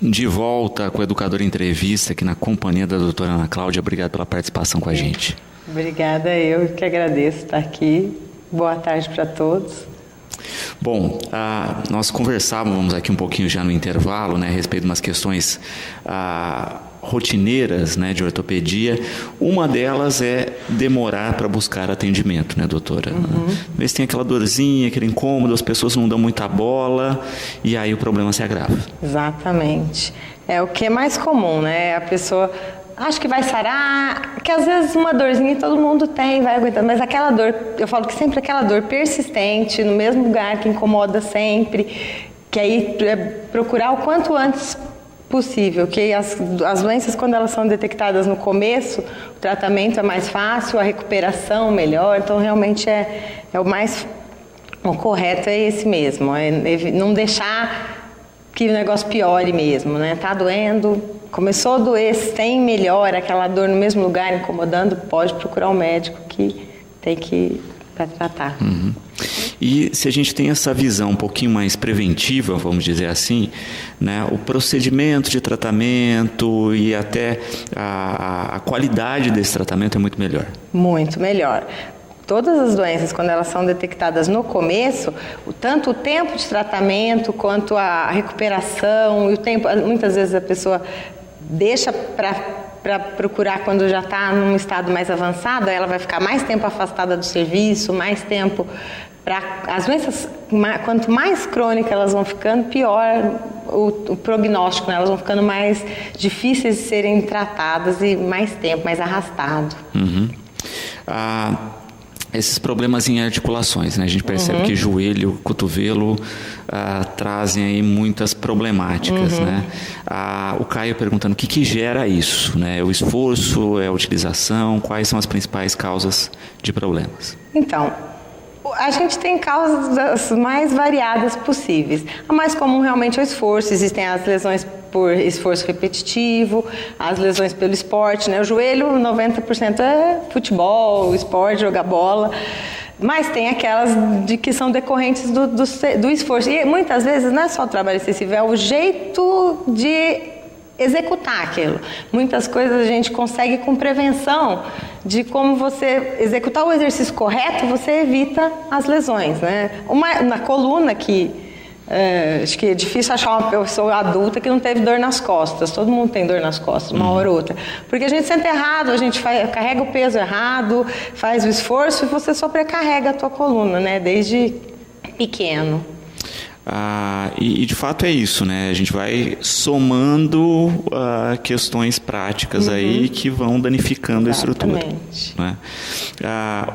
De volta com o Educador Entrevista, aqui na companhia da doutora Ana Cláudia. Obrigado pela participação com a gente. Obrigada, eu que agradeço estar aqui. Boa tarde para todos. Bom, nós conversávamos aqui um pouquinho já no intervalo, né, a respeito de umas questões rotineiras, né, de ortopedia. Uma delas é demorar para buscar atendimento, né, doutora? Às vezes tem aquela dorzinha, aquele incômodo, as pessoas não dão muita bola e aí o problema se agrava. Exatamente. É o que é mais comum, né? A pessoa acha que vai sarar, que às vezes uma dorzinha todo mundo tem, vai aguentando, mas aquela dor, eu falo que sempre aquela dor persistente, no mesmo lugar, que incomoda sempre, que aí é procurar o quanto antes possível, que as doenças, quando elas são detectadas no começo, o tratamento é mais fácil, a recuperação melhor, então realmente o correto é esse mesmo, é não deixar que o negócio piore mesmo, né? Tá doendo, começou a doer, se tem melhora, aquela dor no mesmo lugar incomodando, pode procurar um médico que tem que para tratar. E se a gente tem essa visão um pouquinho mais preventiva, vamos dizer assim, né, o procedimento de tratamento e até a qualidade desse tratamento é muito melhor. Muito melhor. Todas as doenças, quando elas são detectadas no começo, tanto o tempo de tratamento quanto a recuperação e o tempo, muitas vezes a pessoa deixa para procurar quando já está num estado mais avançado, aí ela vai ficar mais tempo afastada do serviço, mais tempo para... As doenças, quanto mais crônicas elas vão ficando, pior o prognóstico, né? Elas vão ficando mais difíceis de serem tratadas e mais tempo, mais arrastado. Esses problemas em articulações, né? A gente percebe que joelho, cotovelo trazem aí muitas problemáticas, né? O Caio perguntando o que gera isso, né? O esforço, a utilização, quais são as principais causas de problemas? Então, a gente tem causas das mais variadas possíveis. A mais comum realmente é o esforço. Existem as lesões por esforço repetitivo, as lesões pelo esporte, né? O joelho, 90% é futebol, esporte, jogar bola. Mas tem aquelas que são decorrentes do esforço. E muitas vezes não é só o trabalho excessivo, é o jeito de executar aquilo. Muitas coisas a gente consegue com prevenção de como você executar o exercício correto, você evita as lesões, né? Na coluna acho que é difícil achar uma pessoa adulta que não teve dor nas costas. Todo mundo tem dor nas costas, uma hora ou outra. Porque a gente sente errado, a gente carrega o peso errado, faz o esforço e você sobrecarrega a tua coluna, né? Desde pequeno. E de fato é isso, né? A gente vai somando questões práticas aí que vão danificando a estrutura. Né?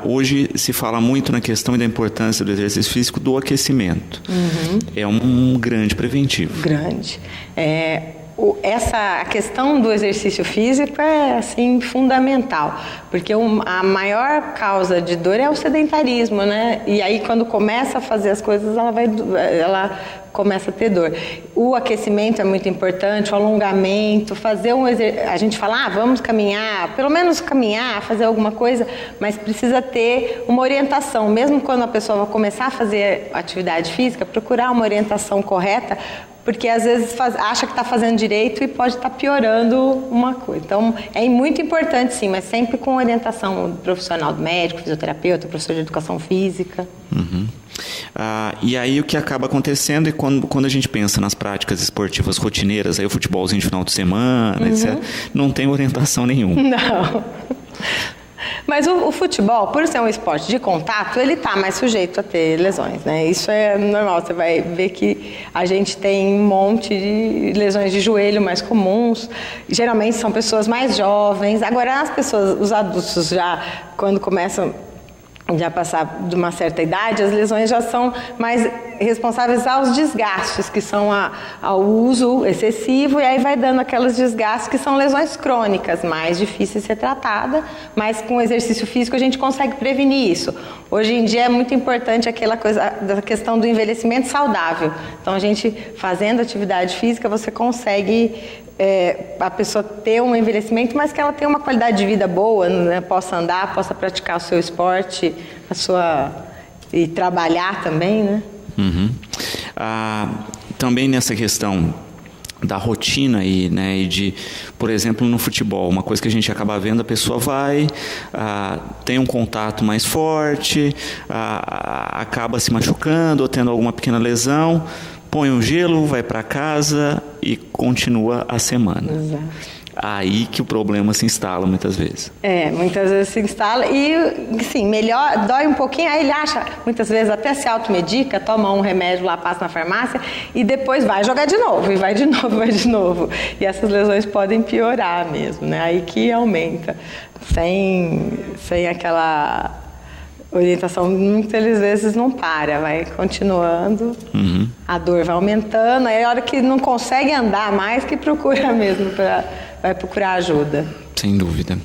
Hoje se fala muito na questão e da importância do exercício físico do aquecimento. É um grande preventivo. Grande. A questão do exercício físico é assim fundamental, porque a maior causa de dor é o sedentarismo, né? E aí quando começa a fazer as coisas, ela começa a ter dor. O aquecimento é muito importante, o alongamento, a gente fala, vamos caminhar, pelo menos caminhar, fazer alguma coisa, mas precisa ter uma orientação, mesmo quando a pessoa vai começar a fazer atividade física, procurar uma orientação correta, porque às vezes acha que está fazendo direito e pode estar piorando uma coisa. Então, é muito importante sim, mas sempre com orientação do profissional, do médico, fisioterapeuta, professor de educação física. E aí o que acaba acontecendo é quando a gente pensa nas práticas esportivas rotineiras, aí o futebolzinho de final de semana, etc., não tem orientação nenhuma. Não. Mas o futebol, por ser um esporte de contato, ele está mais sujeito a ter lesões, né? Isso é normal, você vai ver que a gente tem um monte de lesões de joelho mais comuns, geralmente são pessoas mais jovens. Agora, os adultos já, quando começam a passar de uma certa idade, as lesões já são mais responsáveis aos desgastes, que são ao uso excessivo, e aí vai dando aqueles desgastes que são lesões crônicas, mais difíceis de ser tratada, mas com exercício físico a gente consegue prevenir isso. Hoje em dia é muito importante aquela coisa da questão do envelhecimento saudável. Então a gente fazendo atividade física, você consegue a pessoa ter um envelhecimento, mas que ela tenha uma qualidade de vida boa, né? Possa andar, possa praticar o seu esporte, e trabalhar também, né? Também nessa questão da rotina aí, né? E de, por exemplo, no futebol, uma coisa que a gente acaba vendo, a pessoa vai, tem um contato mais forte, acaba se machucando ou tendo alguma pequena lesão, põe um gelo, vai para casa e continua a semana. Exato. Aí que o problema se instala muitas vezes. Muitas vezes se instala e, sim, melhor, dói um pouquinho, aí ele acha, muitas vezes até se automedica, toma um remédio lá, passa na farmácia e depois vai jogar de novo, e vai de novo, vai de novo. E essas lesões podem piorar mesmo, né? Aí que aumenta, sem aquela orientação, muitas vezes não para, vai continuando, a dor vai aumentando, aí a hora que não consegue andar mais, que procura mesmo, vai procurar ajuda. Sem dúvida.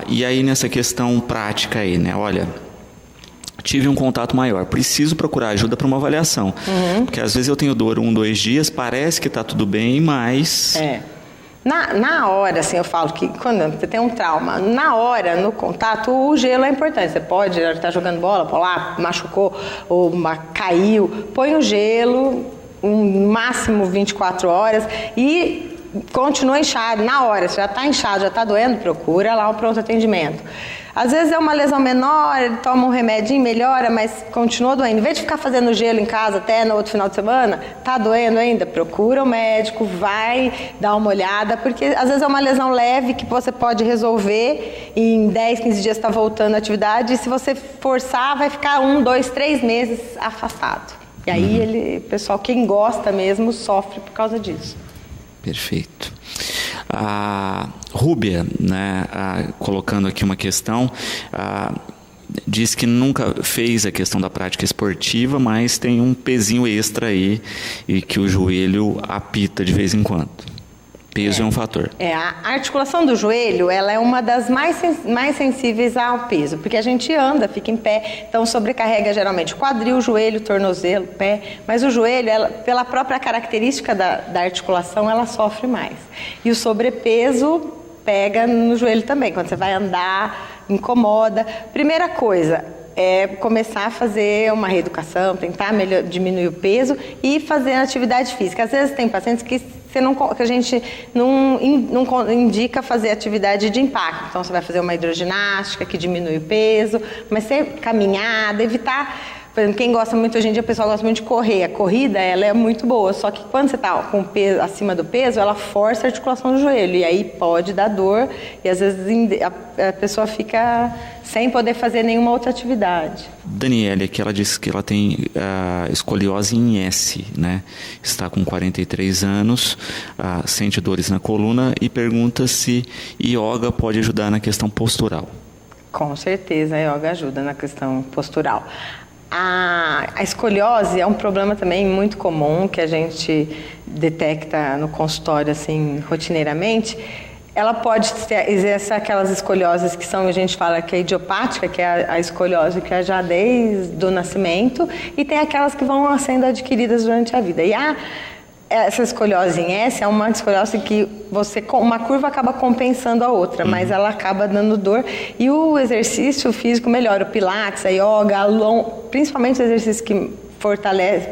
E aí nessa questão prática aí, né, olha, tive um contato maior, preciso procurar ajuda para uma avaliação, porque às vezes eu tenho dor 1, 2 dias, parece que está tudo bem, mas... Na hora, assim, eu falo que quando você tem um trauma, na hora, no contato, o gelo é importante. Você pode estar jogando bola, pular, machucou ou caiu, põe o gelo, máximo 24 horas e continua inchado na hora. Se já está inchado, já está doendo, procura lá o pronto atendimento. Às vezes é uma lesão menor, ele toma um remedinho, melhora, mas continua doendo. Em vez de ficar fazendo gelo em casa até no outro final de semana, tá doendo ainda? Procura o médico, vai dar uma olhada, porque às vezes é uma lesão leve que você pode resolver e em 10, 15 dias está voltando à atividade e se você forçar, vai ficar 1, 2, 3 meses afastado. E aí, pessoal, quem gosta mesmo, sofre por causa disso. Perfeito. A Rúbia, né, colocando aqui uma questão, diz que nunca fez a questão da prática esportiva, mas tem um pezinho extra aí e que o joelho apita de vez em quando. Peso é um fator. A articulação do joelho, ela é uma das mais sensíveis ao peso, porque a gente anda, fica em pé, então sobrecarrega geralmente o quadril, o joelho, o tornozelo, o pé, mas o joelho, pela própria característica da articulação, ela sofre mais. E o sobrepeso pega no joelho também, quando você vai andar, incomoda. Primeira coisa, é começar a fazer uma reeducação, tentar diminuir o peso e fazer atividade física. Às vezes tem pacientes que a gente não indica fazer atividade de impacto. Então, você vai fazer uma hidroginástica que diminui o peso, mas sempre caminhada, evitar... Por exemplo, quem gosta muito hoje em dia, o pessoal gosta muito de correr. A corrida, ela é muito boa, só que quando você está com o peso acima do peso, ela força a articulação do joelho, e aí pode dar dor, e às vezes a pessoa fica sem poder fazer nenhuma outra atividade. Daniela, aqui ela disse que ela tem escoliose em S, né? Está com 43 anos, sente dores na coluna e pergunta se yoga pode ajudar na questão postural. Com certeza, a yoga ajuda na questão postural. A escoliose é um problema também muito comum que a gente detecta no consultório assim rotineiramente. Ela pode exercer aquelas escolioses que a gente fala que é idiopática, que é a escoliose que é já desde o nascimento, e tem aquelas que vão sendo adquiridas durante a vida. E essa escoliose em S é uma escoliose que uma curva acaba compensando a outra, mas ela acaba dando dor. E o exercício físico melhora, o pilates, a yoga, principalmente os exercícios que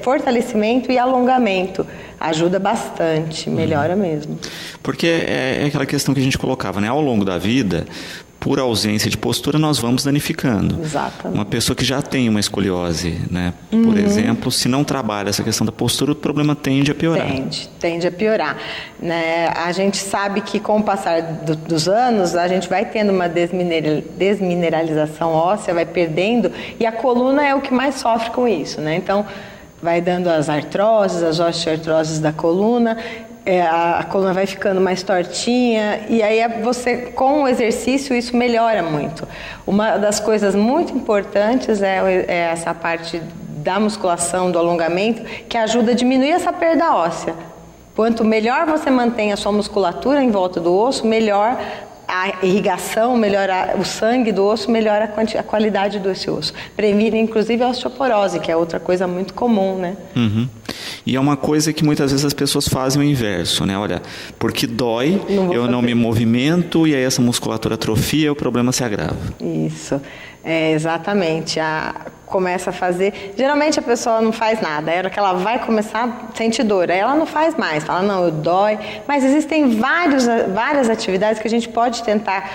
fortalecimento e alongamento. Ajuda bastante, melhora mesmo. Porque é aquela questão que a gente colocava, né? Ao longo da vida, por ausência de postura, nós vamos danificando. Exatamente. Uma pessoa que já tem uma escoliose, né? Por exemplo, se não trabalha essa questão da postura, o problema tende a piorar. Tende a piorar. Né? A gente sabe que com o passar dos anos, a gente vai tendo uma desmineralização óssea, vai perdendo, e a coluna é o que mais sofre com isso, né? Então, vai dando as artroses, as osteoartroses da coluna, a coluna vai ficando mais tortinha, e aí com o exercício, isso melhora muito. Uma das coisas muito importantes é essa parte da musculação, do alongamento, que ajuda a diminuir essa perda óssea. Quanto melhor você mantém a sua musculatura em volta do osso, melhor a irrigação, melhora o sangue do osso, melhora a qualidade desse osso. Previne, inclusive, a osteoporose, que é outra coisa muito comum, né? E é uma coisa que muitas vezes as pessoas fazem o inverso, né? Olha, porque dói, eu não me movimento, e aí essa musculatura atrofia e o problema se agrava. Isso, exatamente. começa a fazer, geralmente a pessoa não faz nada, a hora que ela vai começar a sentir dor, aí ela não faz mais, fala, não, eu dói, mas existem várias atividades que a gente pode tentar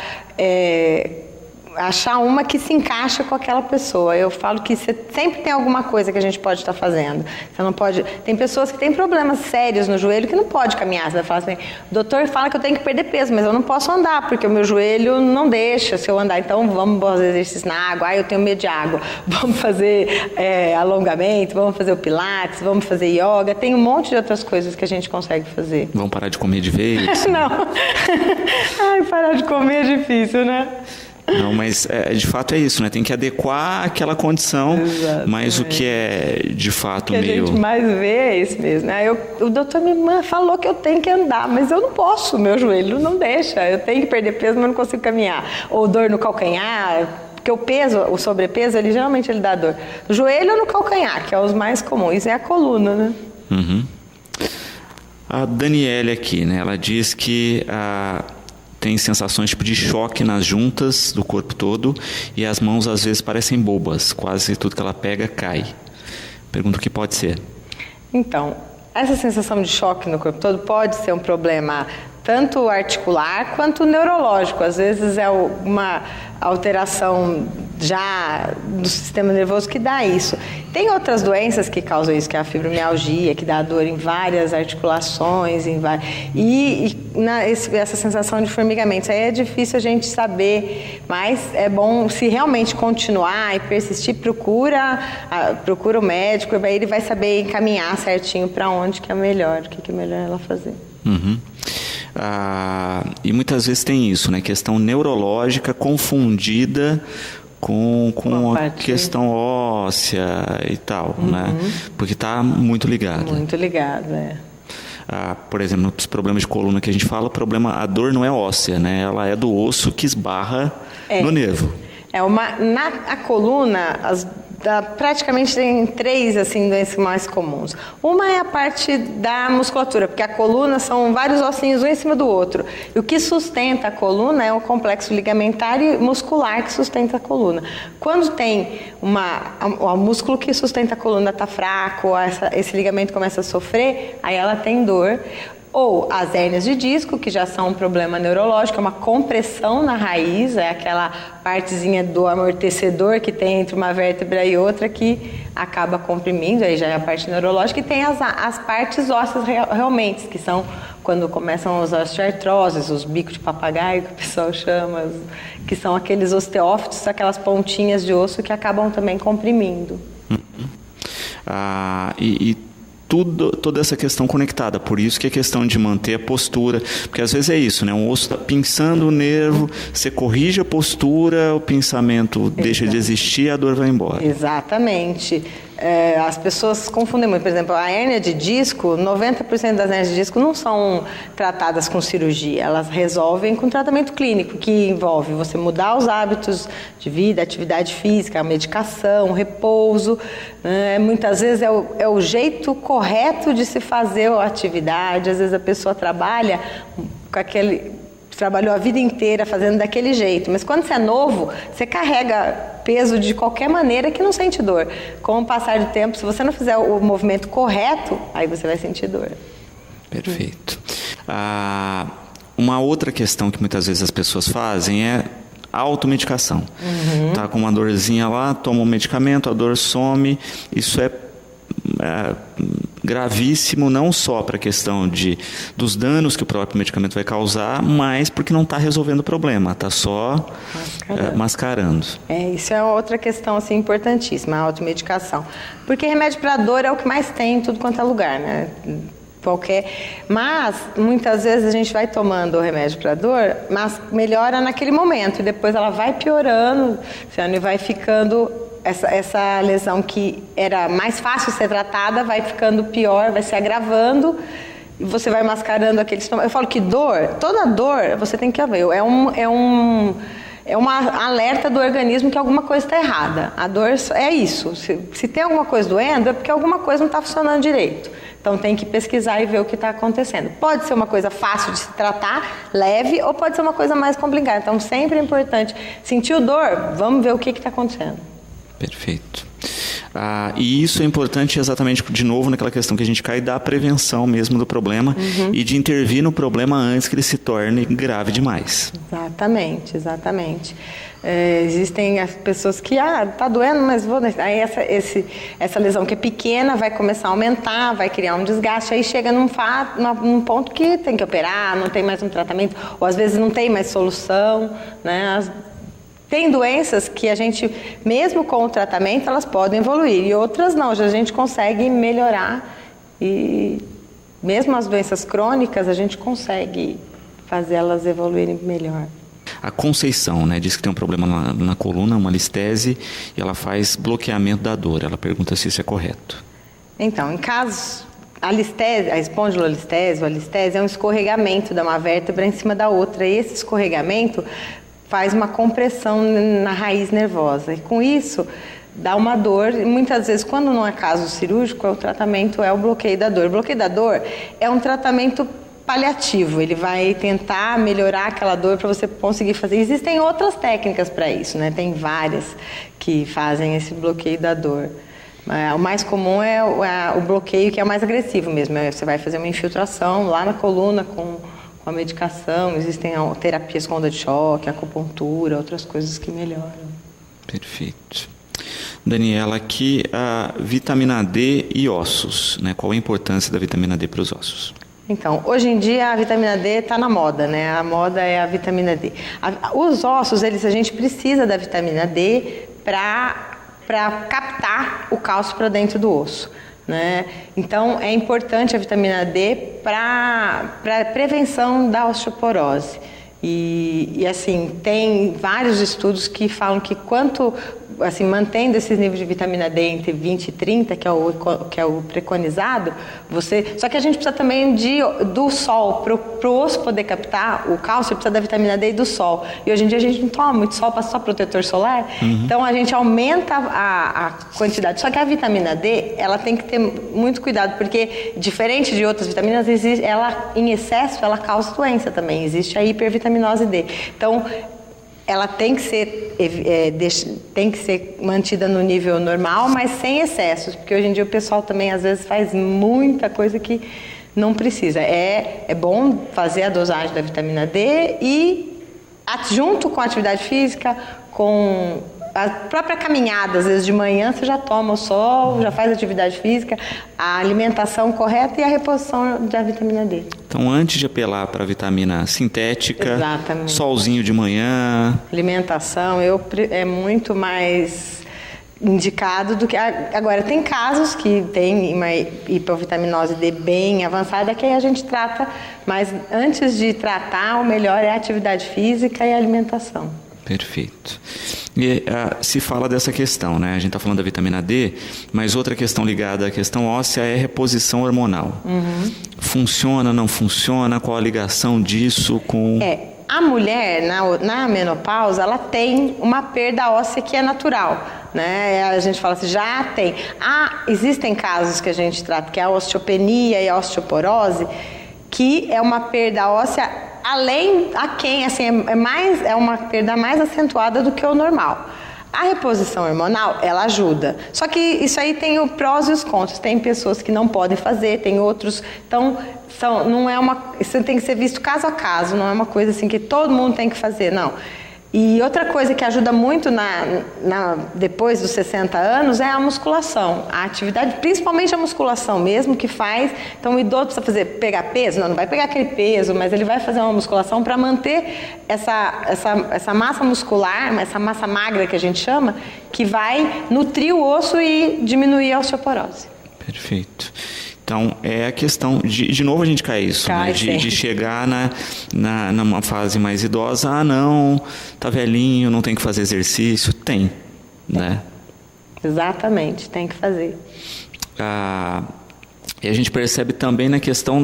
achar uma que se encaixa com aquela pessoa. Eu falo que sempre tem alguma coisa que a gente pode estar fazendo. Você não pode... Tem pessoas que têm problemas sérios no joelho que não pode caminhar. Você vai falar assim, o doutor fala que eu tenho que perder peso, mas eu não posso andar, porque o meu joelho não deixa se eu andar. Então vamos fazer exercícios na água. Eu tenho medo de água. Vamos fazer alongamento, vamos fazer o pilates, vamos fazer yoga. Tem um monte de outras coisas que a gente consegue fazer. Vamos parar de comer de vez? Não. Ai, parar de comer é difícil, né? Não, mas de fato é isso, né? Tem que adequar aquela condição, mas o que é de fato meio... O que a gente mais vê é isso mesmo, né? O doutor me falou que eu tenho que andar, mas eu não posso, meu joelho não deixa. Eu tenho que perder peso, mas não consigo caminhar. Ou dor no calcanhar, porque o peso, o sobrepeso, geralmente ele dá dor. No joelho ou no calcanhar, que é os mais comuns, é a coluna, né? Uhum. A Daniele aqui, né? Ela diz que... tem sensações tipo de choque nas juntas do corpo todo e as mãos às vezes parecem bobas, quase tudo que ela pega cai. Pergunto o que pode ser. Então, essa sensação de choque no corpo todo pode ser um problema tanto articular quanto neurológico. Às vezes é uma alteração já do sistema nervoso que dá isso. Tem outras doenças que causam isso, que é a fibromialgia, que dá dor em várias articulações, essa sensação de formigamento. Isso aí é difícil a gente saber, mas é bom, se realmente continuar e persistir, procura o médico, aí ele vai saber encaminhar certinho para onde que é melhor, o que é melhor ela fazer. Uhum. E muitas vezes tem isso, né? Questão neurológica confundida com a questão óssea e tal, né? Porque está muito ligado. Muito ligado, por exemplo, nos problemas de coluna que a gente fala, a dor não é óssea, né? Ela é do osso que esbarra no nervo. A coluna, praticamente tem 3 assim, doenças mais comuns. Uma é a parte da musculatura, porque a coluna são vários ossinhos um em cima do outro. E o que sustenta a coluna é o complexo ligamentar e muscular que sustenta a coluna. Quando tem o músculo que sustenta a coluna está fraco, esse ligamento começa a sofrer, aí ela tem dor. Ou as hérnias de disco, que já são um problema neurológico, é uma compressão na raiz, é aquela partezinha do amortecedor que tem entre uma vértebra e outra que acaba comprimindo, aí já é a parte neurológica. E tem as partes ósseas realmente, que são quando começam as osteoartroses, os bicos de papagaio, que o pessoal chama, que são aqueles osteófitos, aquelas pontinhas de osso que acabam também comprimindo. Toda essa questão conectada, por isso que é questão de manter a postura, porque às vezes é isso, né? Um osso está pinçando o nervo, você corrige a postura, o pinçamento deixa de existir, a dor vai embora. Exatamente. As pessoas confundem muito. Por exemplo, a hérnia de disco, 90% das hérnias de disco não são tratadas com cirurgia, elas resolvem com tratamento clínico, que envolve você mudar os hábitos de vida, atividade física, a medicação, repouso. Muitas vezes é o jeito correto de se fazer a atividade. Às vezes a pessoa trabalha trabalhou a vida inteira fazendo daquele jeito, mas quando você é novo, você carrega peso de qualquer maneira que não sente dor. Com o passar do tempo, se você não fizer o movimento correto, aí você vai sentir dor. Perfeito. Uma outra questão que muitas vezes as pessoas fazem é a automedicação. Tá com uma dorzinha lá, toma um medicamento, a dor some. Isso é gravíssimo, não só para a questão dos danos que o próprio medicamento vai causar, mas porque não está resolvendo o problema, está só mascarando. Isso é outra questão assim, importantíssima, a automedicação. Porque remédio para dor é o que mais tem em tudo quanto é lugar, né? Mas muitas vezes a gente vai tomando o remédio para dor, mas melhora naquele momento e depois ela vai piorando, e vai ficando essa lesão que era mais fácil ser tratada, vai ficando pior, vai se agravando e você vai mascarando aquele estômago. Eu falo que toda dor você tem que ver, é uma alerta do organismo que alguma coisa está errada. A dor é isso. Se tem alguma coisa doendo, é porque alguma coisa não está funcionando direito. Então tem que pesquisar e ver o que está acontecendo. Pode ser uma coisa fácil de se tratar, leve, ou pode ser uma coisa mais complicada. Então sempre é importante. Sentiu dor? Vamos ver o que está acontecendo. Perfeito. E isso é importante exatamente, de novo, naquela questão que a gente cai da prevenção mesmo do problema e de intervir no problema antes que ele se torne grave demais. Exatamente. Existem as pessoas que, tá doendo, mas vou... Aí essa lesão que é pequena vai começar a aumentar, vai criar um desgaste, aí chega num ponto que tem que operar, não tem mais um tratamento, ou às vezes não tem mais solução, né? Tem doenças que a gente, mesmo com o tratamento, elas podem evoluir, e outras não, já a gente consegue melhorar, e mesmo as doenças crônicas, a gente consegue fazer elas evoluírem melhor. A Conceição, né, diz que tem um problema na coluna, uma listese, e ela faz bloqueamento da dor. Ela pergunta se isso é correto. Então, em casos... A listese, a espondilolistese, ou a listese, é um escorregamento de uma vértebra em cima da outra, e esse escorregamento faz uma compressão na raiz nervosa, e com isso dá uma dor, e muitas vezes, quando não é caso cirúrgico, o tratamento é o bloqueio da dor. O bloqueio da dor é um tratamento paliativo, ele vai tentar melhorar aquela dor para você conseguir fazer. Existem outras técnicas para isso, né? Tem várias que fazem esse bloqueio da dor. O mais comum é o bloqueio que é mais agressivo mesmo, você vai fazer uma infiltração lá na coluna com a medicação, existem terapias com onda de choque, acupuntura, outras coisas que melhoram. Perfeito. Daniela, aqui a vitamina D e ossos, né? Qual a importância da vitamina D para os ossos? Então, hoje em dia a vitamina D está na moda, né? A moda é a vitamina D. Os ossos, a gente precisa da vitamina D para captar o cálcio para dentro do osso, né? Então, é importante a vitamina D para prevenção da osteoporose. E assim, tem vários estudos que falam que mantendo esses níveis de vitamina D entre 20 e 30, que é o preconizado, só que a gente precisa também do sol, para o osso poder captar o cálcio, precisa da vitamina D e do sol. E hoje em dia a gente não toma muito sol, passa só protetor solar, então a gente aumenta a quantidade. Só que a vitamina D, ela tem que ter muito cuidado, porque diferente de outras vitaminas, ela em excesso, ela causa doença também, existe a hipervitaminose D. Então, ela tem que ser mantida no nível normal, mas sem excessos, porque hoje em dia o pessoal também às vezes faz muita coisa que não precisa. É bom fazer a dosagem da vitamina D e junto com a atividade física, com a própria caminhada, às vezes de manhã você já toma o sol, já faz atividade física, a alimentação correta e a reposição da vitamina D. Então, antes de apelar para a vitamina sintética, exatamente, solzinho de manhã... Alimentação é muito mais indicado do que... Agora, tem casos que tem uma hipovitaminose D bem avançada que aí a gente trata, mas antes de tratar, o melhor é a atividade física e a alimentação. Perfeito. E se fala dessa questão, né? A gente está falando da vitamina D, mas outra questão ligada à questão óssea é a reposição hormonal. Funciona, não funciona? Qual a ligação disso com... A mulher, na menopausa, ela tem uma perda óssea que é natural, né? A gente fala assim, já tem. Existem casos que a gente trata, que é a osteopenia e a osteoporose, que é uma perda óssea é uma perda mais acentuada do que o normal. A reposição hormonal, ela ajuda. Só que isso aí tem os prós e os contras. Tem pessoas que não podem fazer, tem outros... Então, isso tem que ser visto caso a caso, não é uma coisa assim que todo mundo tem que fazer, não. E outra coisa que ajuda muito depois dos 60 anos é a musculação, a atividade, principalmente a musculação mesmo, que faz... Então, o idoso precisa pegar peso? Não vai pegar aquele peso, mas ele vai fazer uma musculação para manter essa massa muscular, essa massa magra que a gente chama, que vai nutrir o osso e diminuir a osteoporose. Perfeito. Então, é a questão, de novo a gente cai isso, né? De chegar numa fase mais idosa, não, tá velhinho, não tem que fazer exercício. Tem, né? Exatamente, tem que fazer. E a gente percebe também na questão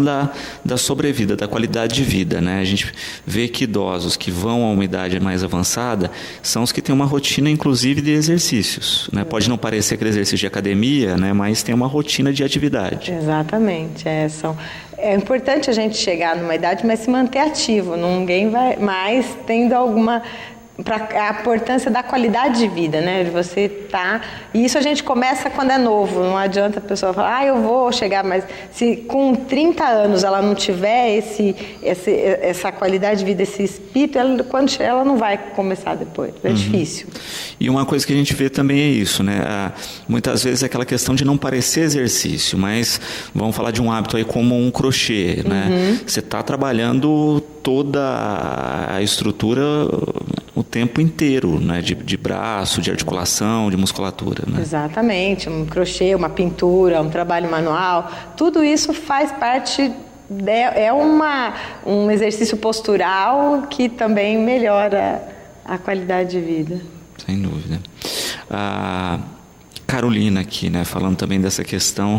da sobrevida, da qualidade de vida, né? A gente vê que idosos que vão a uma idade mais avançada são os que têm uma rotina, inclusive, de exercícios, né? Pode não parecer aquele exercício de academia, né? Mas tem uma rotina de atividade. Exatamente. É importante a gente chegar numa idade, mas se manter ativo. Ninguém vai mais tendo alguma para a importância da qualidade de vida, né? De você e isso a gente começa quando é novo, não adianta a pessoa falar, eu vou chegar, mas se com 30 anos ela não tiver essa qualidade de vida, esse espírito, quando ela não vai começar depois, é difícil. E uma coisa que a gente vê também é isso, né? Muitas vezes é aquela questão de não parecer exercício, mas vamos falar de um hábito aí como um crochê, né? Você está trabalhando toda a estrutura o tempo inteiro, né? De braço, de articulação, de musculatura, né? Exatamente, um crochê, uma pintura, um trabalho manual, tudo isso faz parte, um exercício postural que também melhora a qualidade de vida. Sem dúvida. Carolina aqui, né, falando também dessa questão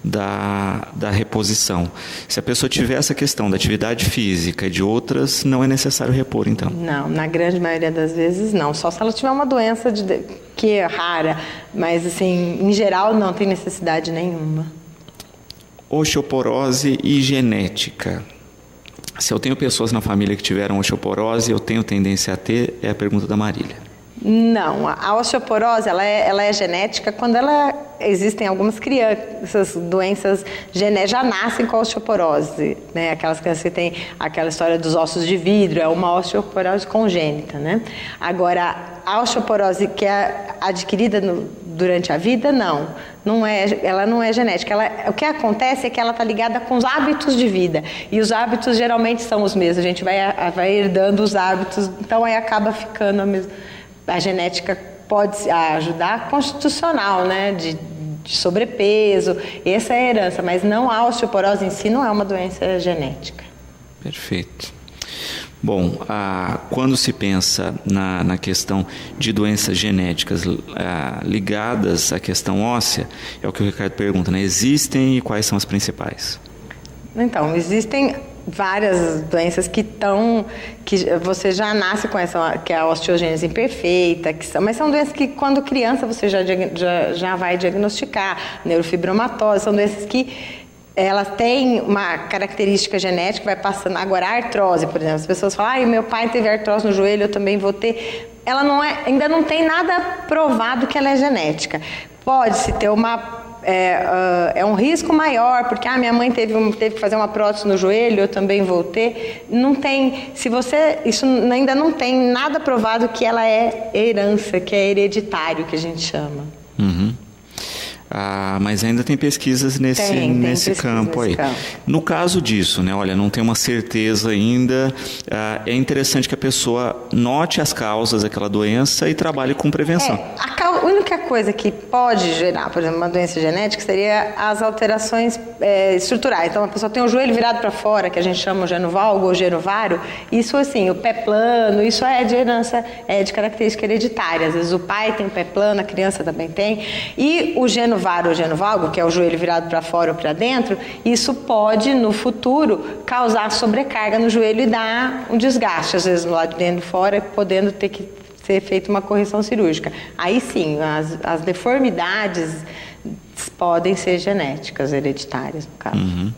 da reposição. Se a pessoa tiver essa questão da atividade física e de outras, não é necessário repor, então? Não, na grande maioria das vezes não. Só se ela tiver uma doença que é rara, mas assim, em geral não tem necessidade nenhuma. Osteoporose e genética. Se eu tenho pessoas na família que tiveram osteoporose, eu tenho tendência a ter? É a pergunta da Marília. Não, a osteoporose ela é genética quando existem algumas crianças, doenças genéticas já nascem com a osteoporose, né? Aquelas crianças que têm aquela história dos ossos de vidro, é uma osteoporose congênita, né? Agora, a osteoporose que é adquirida durante a vida, ela não é genética. O que acontece é que ela está ligada com os hábitos de vida, e os hábitos geralmente são os mesmos, a gente vai herdando os hábitos, então aí acaba ficando a mesma. A genética pode ajudar constitucional, né, de sobrepeso, essa é a herança, mas não a osteoporose em si não é uma doença genética. Perfeito. Bom, quando se pensa na questão de doenças genéticas ligadas à questão óssea, é o que o Ricardo pergunta, né? Existem e quais são as principais? Então, existem várias doenças que você já nasce com essa, que é a osteogênese imperfeita, mas são doenças que quando criança você já vai diagnosticar, neurofibromatose, são doenças que elas têm uma característica genética, vai passando. Agora, a artrose, por exemplo, as pessoas falam, meu pai teve artrose no joelho, eu também vou ter. Ela ainda não tem nada provado que ela é genética. Pode-se ter é um risco maior, porque minha mãe teve que fazer uma prótese no joelho, eu também vou ter. Não tem, isso ainda não tem nada provado que ela é herança, que é hereditário, que a gente chama. Uhum. Mas ainda tem pesquisas nesse campo aí. No caso disso, né, olha, não tem uma certeza ainda, é interessante que a pessoa note as causas daquela doença e trabalhe com prevenção. A única coisa que pode gerar, por exemplo, uma doença genética seria as alterações estruturais. Então, a pessoa tem o joelho virado para fora, que a gente chama o genovalgo ou genovário, isso assim, o pé plano, isso é de herança, de característica hereditária. Às vezes o pai tem o pé plano, a criança também tem, e o genovário ou genovalgo, que é o joelho virado para fora ou para dentro, isso pode, no futuro, causar sobrecarga no joelho e dar um desgaste, às vezes no lado de dentro e fora, podendo ter que ser feita uma correção cirúrgica. Aí sim, as deformidades podem ser genéticas, hereditárias, no caso. Uhum.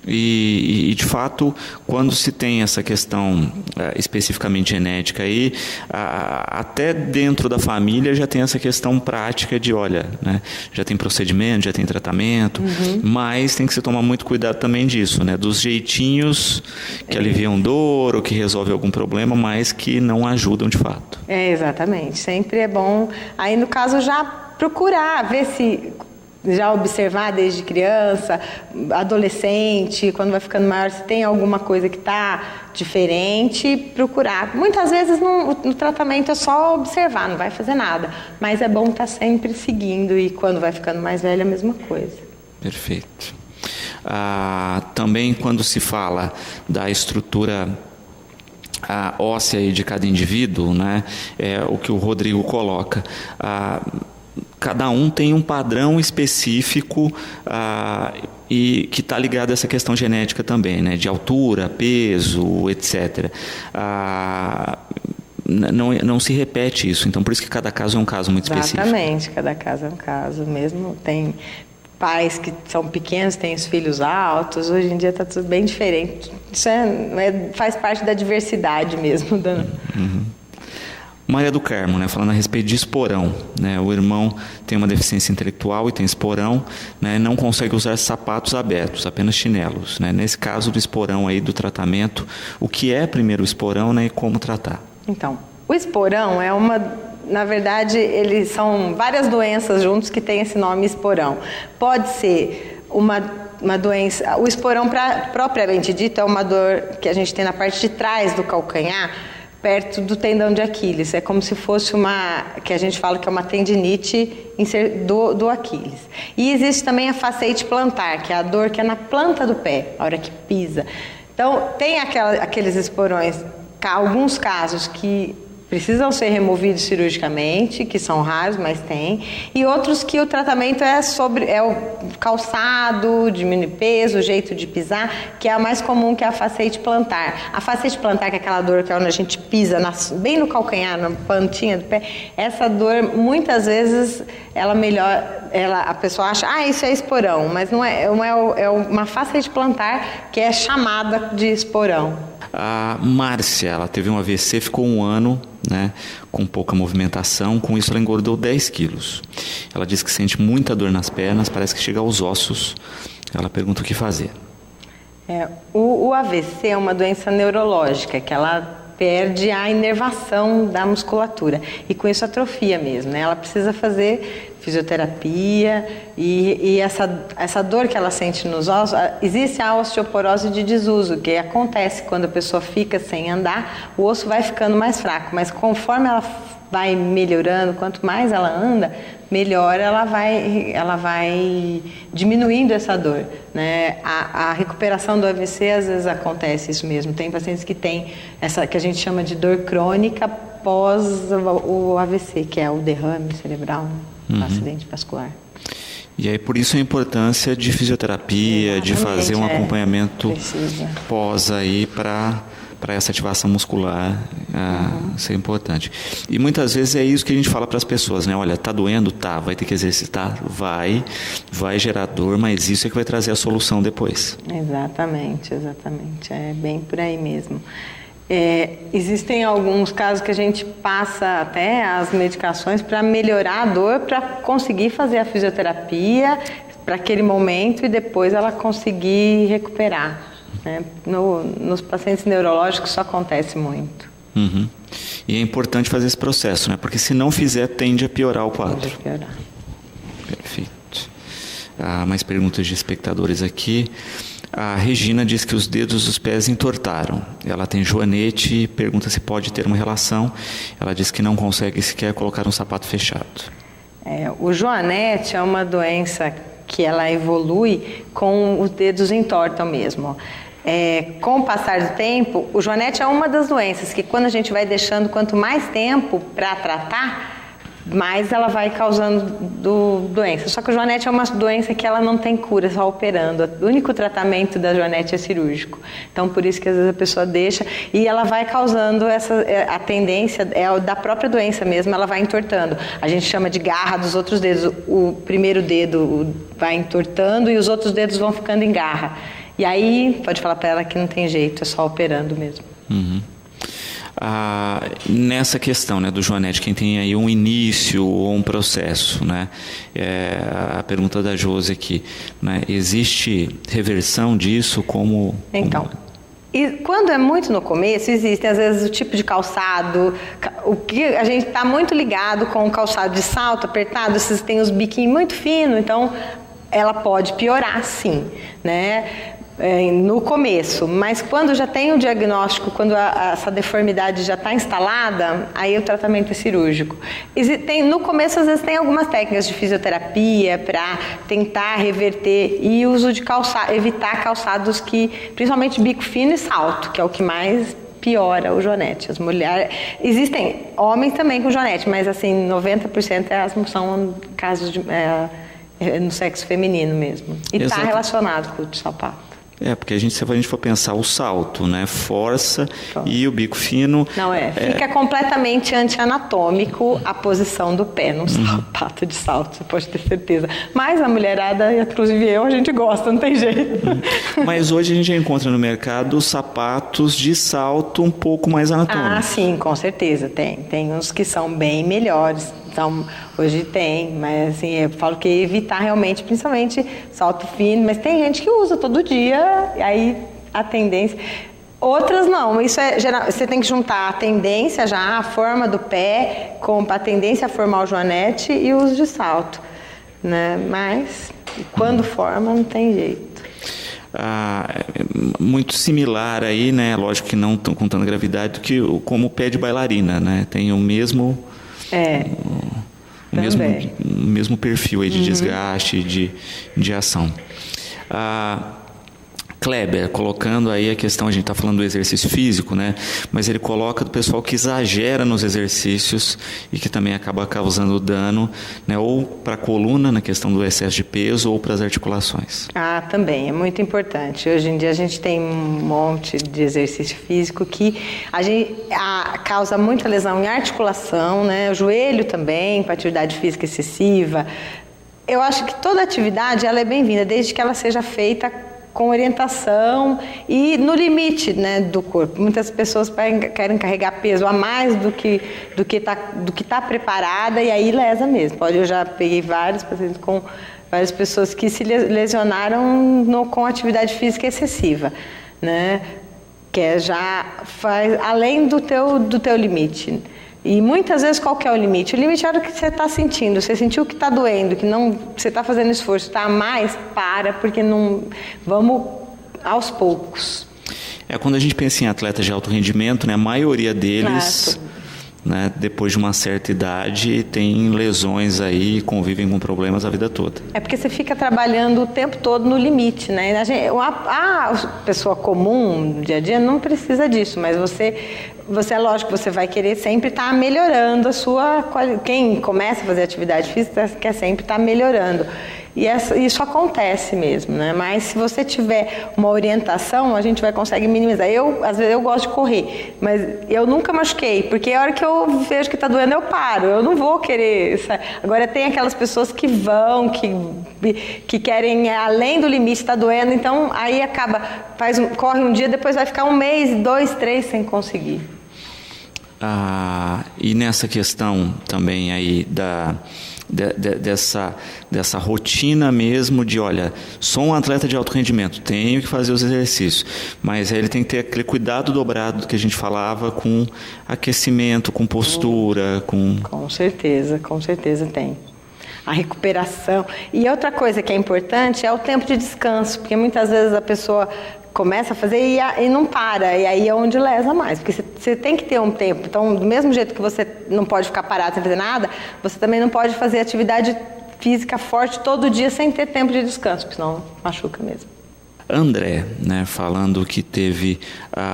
E de fato, quando se tem essa questão especificamente genética aí, até dentro da família já tem essa questão prática de, olha, né, já tem procedimento, já tem tratamento, mas tem que se tomar muito cuidado também disso, né, dos jeitinhos que aliviam dor ou que resolvem algum problema, mas que não ajudam de fato. Exatamente, sempre é bom, aí no caso já procurar, ver se... Já observar desde criança, adolescente, quando vai ficando maior, se tem alguma coisa que está diferente, procurar. Muitas vezes no tratamento é só observar, não vai fazer nada. Mas é bom estar sempre seguindo e quando vai ficando mais velho é a mesma coisa. Perfeito. Também quando se fala da estrutura óssea de cada indivíduo, né, é o que o Rodrigo coloca. Cada um tem um padrão específico e que está ligado a essa questão genética também, né? De altura, peso, etc. Não se repete isso, então por isso que cada caso é um caso muito específico. Exatamente, cada caso é um caso mesmo. Tem pais que são pequenos, têm os filhos altos, hoje em dia está tudo bem diferente. Isso faz parte da diversidade mesmo. Maria do Carmo, né, falando a respeito de esporão, né, o irmão tem uma deficiência intelectual e tem esporão, né, não consegue usar sapatos abertos, apenas chinelos, né. Nesse caso do esporão aí, do tratamento, o que é primeiro o esporão, né, e como tratar? Então, o esporão é na verdade, eles são várias doenças juntos que têm esse nome esporão. Pode ser uma doença, o esporão propriamente dito é uma dor que a gente tem na parte de trás do calcanhar, perto do tendão de Aquiles. É como se fosse que a gente fala que é uma tendinite do Aquiles. E existe também a fasciite plantar, que é a dor que é na planta do pé, a hora que pisa. Então, tem aqueles esporões, alguns casos que precisam ser removidos cirurgicamente, que são raros, mas tem, e outros que o tratamento é o calçado, diminuir peso, o jeito de pisar, que é a mais comum, que é a fasciite plantar. A fasciite plantar, que é aquela dor que é onde a gente pisa bem no calcanhar, na plantinha do pé, essa dor, muitas vezes, ela melhora, a pessoa acha, isso é esporão, mas não é uma fasciite plantar que é chamada de esporão. A Márcia, ela teve um AVC, ficou 1 ano, né, com pouca movimentação, com isso ela engordou 10 quilos. Ela diz que sente muita dor nas pernas, parece que chega aos ossos. Ela pergunta o que fazer. O AVC é uma doença neurológica, que ela perde a inervação da musculatura e com isso atrofia mesmo, né? Ela precisa fazer fisioterapia e essa dor que ela sente nos ossos, existe a osteoporose de desuso, que acontece quando a pessoa fica sem andar, o osso vai ficando mais fraco, mas conforme ela vai melhorando, quanto mais ela anda, melhor ela vai diminuindo essa dor, né? A recuperação do AVC, às vezes acontece isso mesmo. Tem pacientes que têm essa que a gente chama de dor crônica pós o AVC, que é o derrame cerebral, né? O acidente vascular. E aí, por isso a importância de fisioterapia, de fazer um acompanhamento pós aí para essa ativação muscular ser importante. E muitas vezes é isso que a gente fala para as pessoas, né? Olha, tá doendo? Tá. Vai ter que exercitar? Vai gerar dor, mas isso é que vai trazer a solução depois. Exatamente. É bem por aí mesmo. Existem alguns casos que a gente passa até as medicações para melhorar a dor, para conseguir fazer a fisioterapia para aquele momento e depois ela conseguir recuperar. Né? Nos pacientes neurológicos isso acontece muito. Uhum. E é importante fazer esse processo, né? Porque se não fizer, tende a piorar o quadro. Tende a piorar. Perfeito. Mais perguntas de espectadores aqui. A Regina diz que os dedos dos pés entortaram. Ela tem joanete e pergunta se pode ter uma relação. Ela diz que não consegue sequer colocar um sapato fechado. O joanete é uma doença que ela evolui com os dedos entortam mesmo. Com o passar do tempo, o joanete é uma das doenças que quando a gente vai deixando, quanto mais tempo para tratar, mais ela vai causando doença. Só que o joanete é uma doença que ela não tem cura, só operando. O único tratamento da joanete é cirúrgico. Então, por isso que às vezes a pessoa deixa e ela vai causando a tendência, da própria doença mesmo, ela vai entortando. A gente chama de garra dos outros dedos. O primeiro dedo vai entortando e os outros dedos vão ficando em garra. E aí, pode falar para ela que não tem jeito, é só operando mesmo. Uhum. Nessa questão, né, do joanete, quem tem aí um início ou um processo, né, a pergunta da Josi aqui, né, existe reversão disso como... Então, e quando é muito no começo, existe às vezes o tipo de calçado, o que a gente está muito ligado com o calçado de salto apertado, vocês têm os biquinhos muito finos, então ela pode piorar sim, né? No começo, mas quando já tem o diagnóstico, quando essa deformidade já está instalada, aí o tratamento é cirúrgico. No começo, às vezes, tem algumas técnicas de fisioterapia para tentar reverter e uso de evitar calçados principalmente bico fino e salto, que é o que mais piora o joanete. As mulheres, existem homens também com joanete, mas assim, 90% são casos no sexo feminino mesmo. E está relacionado com o sapato. Porque se a gente for pensar o salto, né? Força e o bico fino... Não fica completamente anti-anatômico a posição do pé num sapato de salto, você pode ter certeza. Mas a mulherada, inclusive a gente gosta, não tem jeito. Mas hoje a gente encontra no mercado sapatos de salto um pouco mais anatômicos. Sim, com certeza, tem. Tem uns que são bem melhores. Então, hoje tem, mas assim, eu falo que evitar realmente, principalmente salto fino, mas tem gente que usa todo dia, e aí a tendência... Outras não, isso geral, você tem que juntar a tendência já, a forma do pé, com a tendência a formar o joanete e o uso de salto, né? Mas, quando forma, não tem jeito. Muito similar aí, né? Lógico que não com tanta gravidade, como o pé de bailarina, né? Tem o mesmo... o mesmo perfil aí de desgaste, de ação. Kleber, colocando aí a questão, a gente está falando do exercício físico, né? Mas ele coloca do pessoal que exagera nos exercícios e que também acaba causando dano, né? Ou para a coluna, na questão do excesso de peso, ou para as articulações. Também, é muito importante. Hoje em dia a gente tem um monte de exercício físico que causa muita lesão em articulação, né? O joelho também, para atividade física excessiva. Eu acho que toda atividade ela é bem-vinda, desde que ela seja feita com orientação e no limite, né, do corpo. Muitas pessoas querem carregar peso a mais do que tá preparada, e aí lesa mesmo. Eu já peguei vários pacientes com várias pessoas que se lesionaram com atividade física excessiva, né, que já faz além do teu limite. E muitas vezes qual que é o limite? O limite é o que você está sentindo. Você sentiu que está doendo, que não, você está fazendo esforço, está a mais, porque não... Vamos aos poucos. Quando a gente pensa em atletas de alto rendimento, né, a maioria deles, né, depois de uma certa idade, tem lesões aí, convivem com problemas a vida toda. Porque você fica trabalhando o tempo todo no limite, né? A pessoa comum, no dia a dia, não precisa disso, mas você é lógico, você vai querer sempre estar melhorando a sua qualidade. Quem começa a fazer atividade física quer sempre estar melhorando. E isso acontece mesmo, né? Mas se você tiver uma orientação, a gente vai conseguir minimizar. Às vezes eu gosto de correr, mas eu nunca machuquei, porque a hora que eu vejo que está doendo, eu paro. Eu não vou querer... Agora tem aquelas pessoas que vão, que querem além do limite, está doendo, então aí corre um dia, depois vai ficar 1 mês, 2, 3 sem conseguir. E nessa questão também aí dessa rotina mesmo de, olha, sou um atleta de alto rendimento, tenho que fazer os exercícios, mas aí ele tem que ter aquele cuidado dobrado que a gente falava com aquecimento, com postura, com... Com certeza tem. A recuperação. E outra coisa que é importante é o tempo de descanso, porque muitas vezes a pessoa começa a fazer e não para, e aí é onde lesa mais, porque você tem que ter um tempo. Então, do mesmo jeito que você não pode ficar parado sem fazer nada, você também não pode fazer atividade física forte todo dia sem ter tempo de descanso, porque senão machuca mesmo. André, né, falando que teve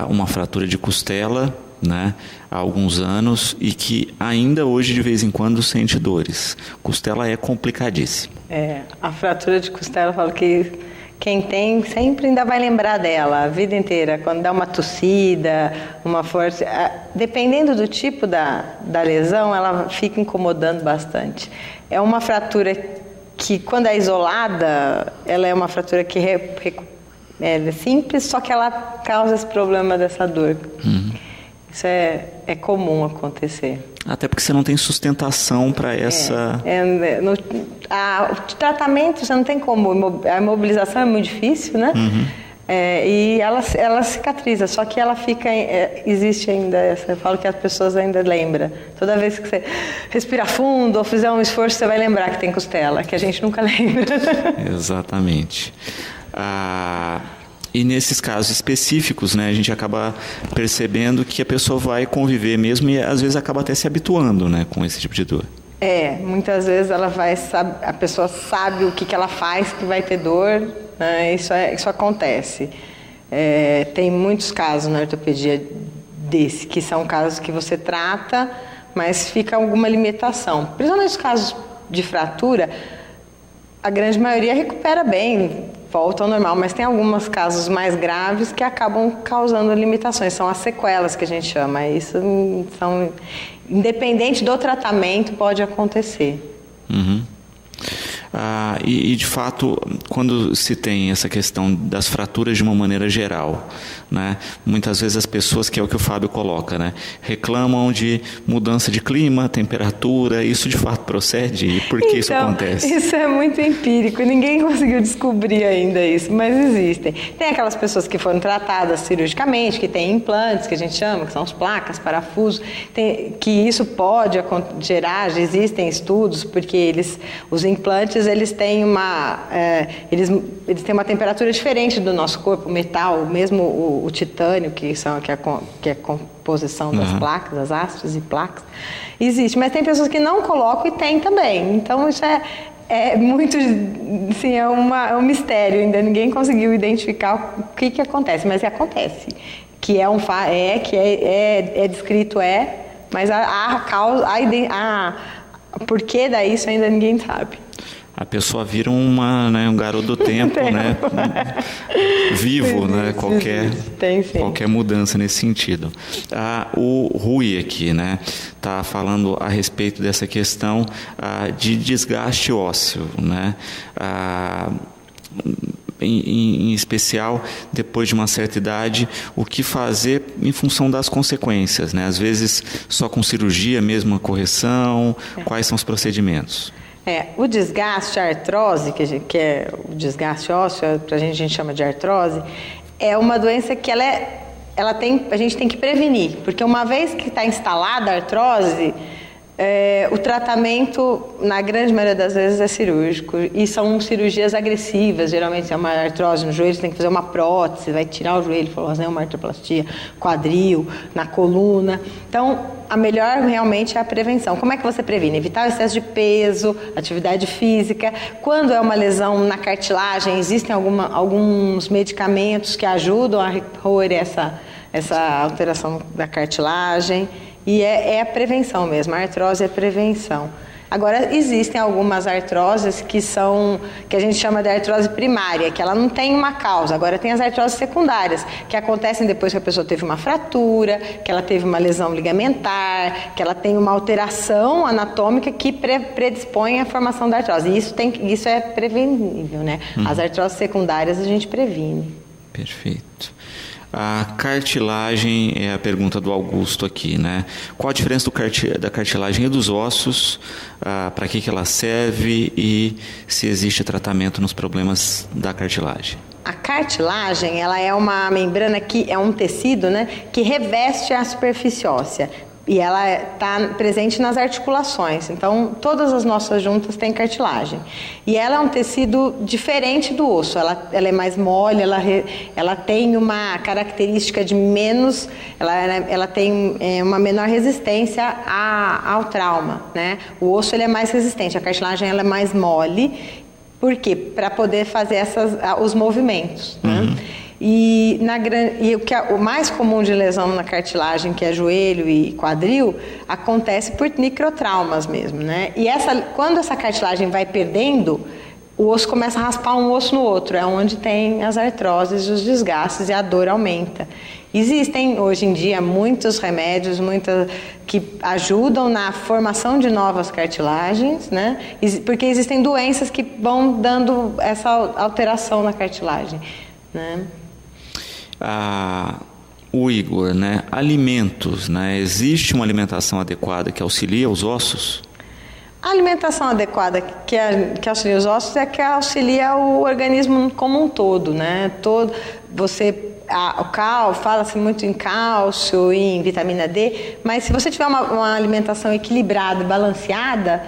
uma fratura de costela, né, há alguns anos, e que ainda hoje de vez em quando sente dores. Costela é complicadíssima. A fratura de costela, eu falo que quem tem sempre ainda vai lembrar dela a vida inteira, quando dá uma tossida, uma força. Dependendo do tipo da lesão, ela fica incomodando bastante. É uma fratura que, quando é isolada, ela é uma fratura que é simples, só que ela causa esse problema dessa dor. Isso é comum acontecer. Até porque você não tem sustentação para essa... O tratamento, você não tem como. A imobilização é muito difícil, né? E ela cicatriza, só que ela fica... existe ainda essa... Eu falo que as pessoas ainda lembram. Toda vez que você respirar fundo ou fizer um esforço, você vai lembrar que tem costela, que a gente nunca lembra. Exatamente. E nesses casos específicos, né, a gente acaba percebendo que a pessoa vai conviver mesmo e às vezes acaba até se habituando, né, com esse tipo de dor. Muitas vezes a pessoa sabe o que ela faz que vai ter dor, né, isso acontece. Tem muitos casos na ortopedia que são casos que você trata, mas fica alguma limitação. Principalmente os casos de fratura, a grande maioria recupera bem. volta ao normal, mas tem alguns casos mais graves que acabam causando limitações, são as sequelas que a gente chama. Isso são, independente do tratamento, pode acontecer. Uhum. E de fato, quando se tem essa questão das fraturas de uma maneira geral, né, muitas vezes as pessoas, que é o que o Fábio coloca, né, reclamam de mudança de clima, temperatura. Isso de fato procede? E por que isso acontece? Isso é muito empírico, ninguém conseguiu descobrir ainda isso, mas existem. Tem aquelas pessoas que foram tratadas cirurgicamente, que têm implantes, que a gente chama, que são as placas, parafusos, que isso pode gerar, já existem estudos, porque os implantes, eles têm eles têm uma temperatura diferente do nosso corpo, o metal, mesmo o titânio, que é a composição das placas, das hastes e placas, existe. Mas tem pessoas que não colocam e tem também. Então, isso é muito, assim, é um mistério, ainda ninguém conseguiu identificar o que acontece, mas acontece. Que é descrito, mas a causa, o porquê disso ainda ninguém sabe. A pessoa vira um garoto do tempo, né? Vivo, né? Qualquer mudança nesse sentido. O Rui aqui, né, tá falando a respeito dessa questão de desgaste ósseo, né? Em especial, depois de uma certa idade, o que fazer em função das consequências, né? Às vezes só com cirurgia mesmo, a correção, quais são os procedimentos? O desgaste, a artrose, que é o desgaste ósseo, a gente chama de artrose, é uma doença que a gente tem que prevenir, porque uma vez que está instalada a artrose, o tratamento, na grande maioria das vezes, é cirúrgico, e são cirurgias agressivas. Geralmente, se é uma artrose no joelho, você tem que fazer uma prótese, vai tirar o joelho, uma artroplastia, quadril, na coluna. Então, a melhor realmente é a prevenção. Como é que você previne? Evitar o excesso de peso, atividade física. Quando é uma lesão na cartilagem, existem alguns medicamentos que ajudam a repor essa alteração da cartilagem. E é a prevenção mesmo, a artrose é prevenção. Agora, existem algumas artroses que a gente chama de artrose primária, que ela não tem uma causa. Agora, tem as artroses secundárias, que acontecem depois que a pessoa teve uma fratura, que ela teve uma lesão ligamentar, que ela tem uma alteração anatômica que predispõe à formação da artrose. E isso é prevenível, né? As artroses secundárias a gente previne. Perfeito. A cartilagem é a pergunta do Augusto aqui, né? Qual a diferença da cartilagem e dos ossos? Para que ela serve e se existe tratamento nos problemas da cartilagem? A cartilagem, ela é uma membrana que é um tecido, né, que reveste a superfície óssea. E ela está presente nas articulações. Então, todas as nossas juntas têm cartilagem. E ela é um tecido diferente do osso. Ela é mais mole, ela tem uma característica de menos... Ela tem uma menor resistência ao trauma, né? O osso ele é mais resistente, a cartilagem ela é mais mole. Por quê? Para poder fazer os movimentos, né? E o mais comum de lesão na cartilagem, que é joelho e quadril, acontece por microtraumas mesmo, né? E quando essa cartilagem vai perdendo, o osso começa a raspar um osso no outro, é onde tem as artroses, os desgastes e a dor aumenta. Existem hoje em dia muitos remédios, que ajudam na formação de novas cartilagens, né? Porque existem doenças que vão dando essa alteração na cartilagem, né? O Igor, né? Alimentos, né? Existe uma alimentação adequada que auxilia os ossos? A alimentação adequada que auxilia os ossos é que auxilia o organismo como um todo, né? Fala-se muito em cálcio e em vitamina D, mas se você tiver uma alimentação equilibrada e balanceada,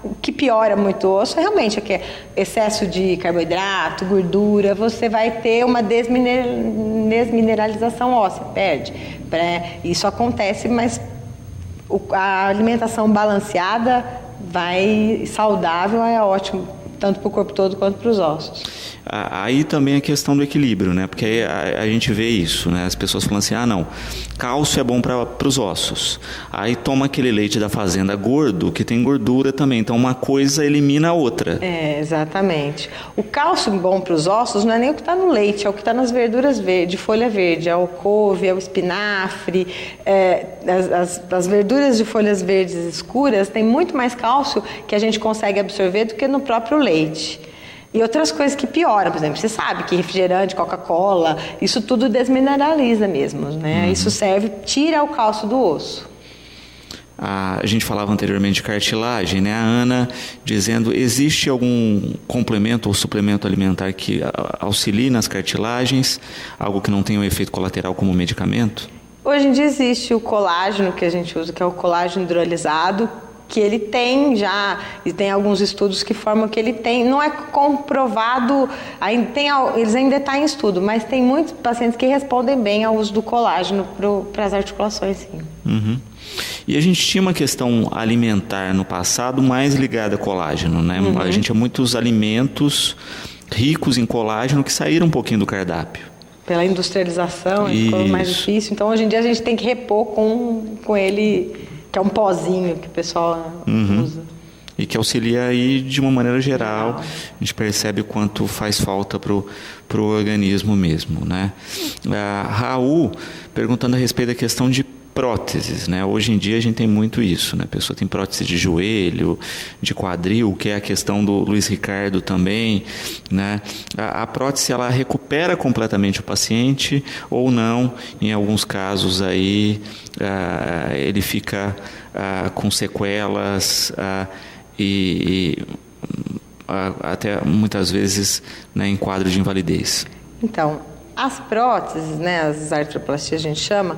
o que piora muito o osso realmente é que excesso de carboidrato, gordura, você vai ter uma desmineralização óssea, perde. Isso acontece, mas a alimentação balanceada saudável é ótimo, tanto para o corpo todo quanto para os ossos. Aí também a questão do equilíbrio, né? Porque aí a gente vê isso, né? As pessoas falam assim, não, cálcio é bom para os ossos. Aí toma aquele leite da fazenda gordo, que tem gordura também. Então uma coisa elimina a outra. Exatamente. O cálcio bom para os ossos não é nem o que está no leite, é o que está nas verduras verdes, folha verde, é o couve, é o espinafre. As verduras de folhas verdes escuras têm muito mais cálcio que a gente consegue absorver do que no próprio leite. E outras coisas que pioram, por exemplo, você sabe que refrigerante, Coca-Cola, isso tudo desmineraliza mesmo, né? Isso tira o cálcio do osso. A gente falava anteriormente de cartilagem, né? A Ana dizendo, existe algum complemento ou suplemento alimentar que auxilie nas cartilagens, algo que não tenha um efeito colateral como medicamento? Hoje em dia existe o colágeno que a gente usa, que é o colágeno hidrolisado, que ele tem já, e tem alguns estudos que formam que ele tem, não é comprovado, eles ainda estão em estudo, mas tem muitos pacientes que respondem bem ao uso do colágeno para as articulações, sim. Uhum. E a gente tinha uma questão alimentar no passado mais ligada a colágeno, né? A gente tinha muitos alimentos ricos em colágeno que saíram um pouquinho do cardápio. Pela industrialização, ficou mais difícil, então hoje em dia a gente tem que repor com ele, que é um pozinho que o pessoal usa. E que auxilia aí de uma maneira geral. A gente percebe o quanto faz falta pro organismo mesmo, né? Raul, perguntando a respeito da questão de próteses, né? Hoje em dia a gente tem muito isso, né? A pessoa tem prótese de joelho, de quadril, que é a questão do Luiz Ricardo também, né? A prótese, ela recupera completamente o paciente ou não? Em alguns casos aí ele fica com sequelas e até muitas vezes, né, em quadro de invalidez. Então, as próteses, né, as artroplastias a gente chama,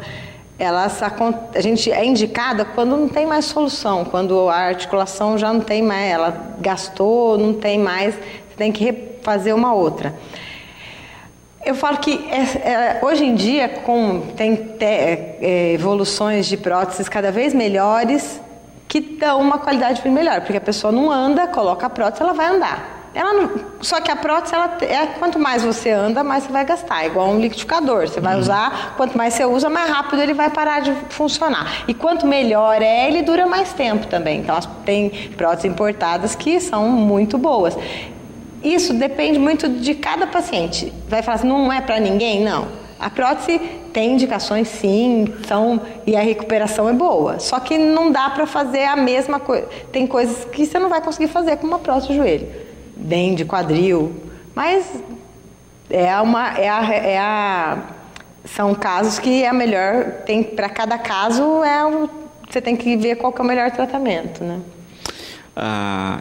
a gente é indicada quando não tem mais solução, quando a articulação já não tem mais, ela gastou, não tem mais, você tem que fazer uma outra. Eu falo que hoje em dia tem evoluções de próteses cada vez melhores que dão uma qualidade melhor, porque a pessoa não anda, coloca a prótese, ela vai andar. Só que a prótese, quanto mais você anda, mais você vai gastar. É igual um liquidificador. Você vai usar, quanto mais você usa, mais rápido ele vai parar de funcionar. E quanto melhor ele dura mais tempo também. Então, tem próteses importadas que são muito boas. Isso depende muito de cada paciente. Vai falar assim, não é para ninguém? Não. A prótese tem indicações, sim, e a recuperação é boa. Só que não dá para fazer a mesma coisa. Tem coisas que você não vai conseguir fazer com uma prótese de joelho. Bem de quadril, mas são casos que é melhor, para cada caso você tem que ver qual que é o melhor tratamento, né?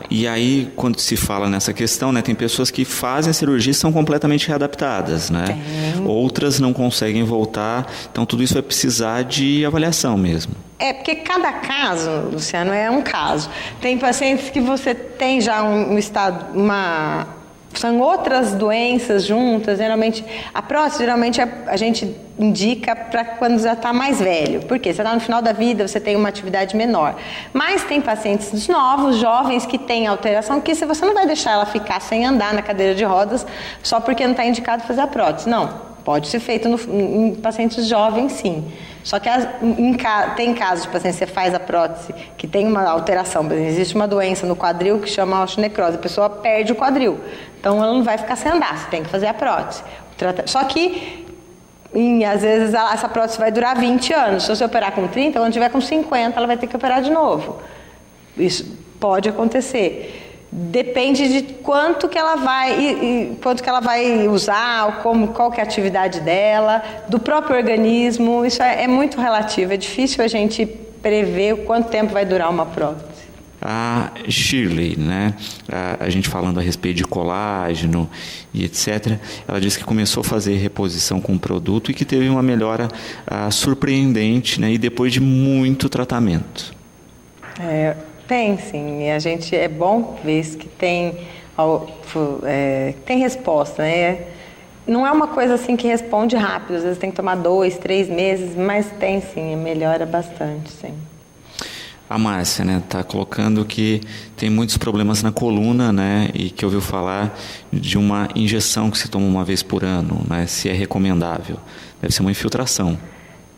E aí, quando se fala nessa questão, né, tem pessoas que fazem a cirurgia e são completamente readaptadas, né? Outras não conseguem voltar, então tudo isso vai precisar de avaliação mesmo. Porque cada caso, Luciano, é um caso. Tem pacientes que você tem já um estado, são outras doenças juntas. Geralmente, a prótese, a gente indica para quando já está mais velho. Por quê? Você está no final da vida, você tem uma atividade menor. Mas tem pacientes novos, jovens, que têm alteração, que você não vai deixar ela ficar sem andar na cadeira de rodas só porque não está indicado fazer a prótese. Não, pode ser feito em pacientes jovens, sim. Só que tem casos de paciente que você faz a prótese que tem uma alteração. Existe uma doença no quadril que chama osteonecrose. A pessoa perde o quadril. Então, ela não vai ficar sem andar. Você tem que fazer a prótese. Só que, às vezes, essa prótese vai durar 20 anos. Se você operar com 30, quando tiver com 50, ela vai ter que operar de novo. Isso pode acontecer. Depende de quanto que ela vai usar, qual que é a atividade dela, do próprio organismo. Isso é muito relativo, é difícil a gente prever o quanto tempo vai durar uma prótese. A Shirley, né? A gente falando a respeito de colágeno e etc., ela disse que começou a fazer reposição com o produto e que teve uma melhora surpreendente, né? E depois de muito tratamento. Tem, sim. E é bom ver que tem resposta, né? Não é uma coisa assim que responde rápido. Às vezes tem que tomar 2, 3 meses, mas tem sim, melhora bastante, sim. A Márcia, né, tá colocando que tem muitos problemas na coluna, né, e que ouviu falar de uma injeção que se toma uma vez por ano, né, se é recomendável. Deve ser uma infiltração.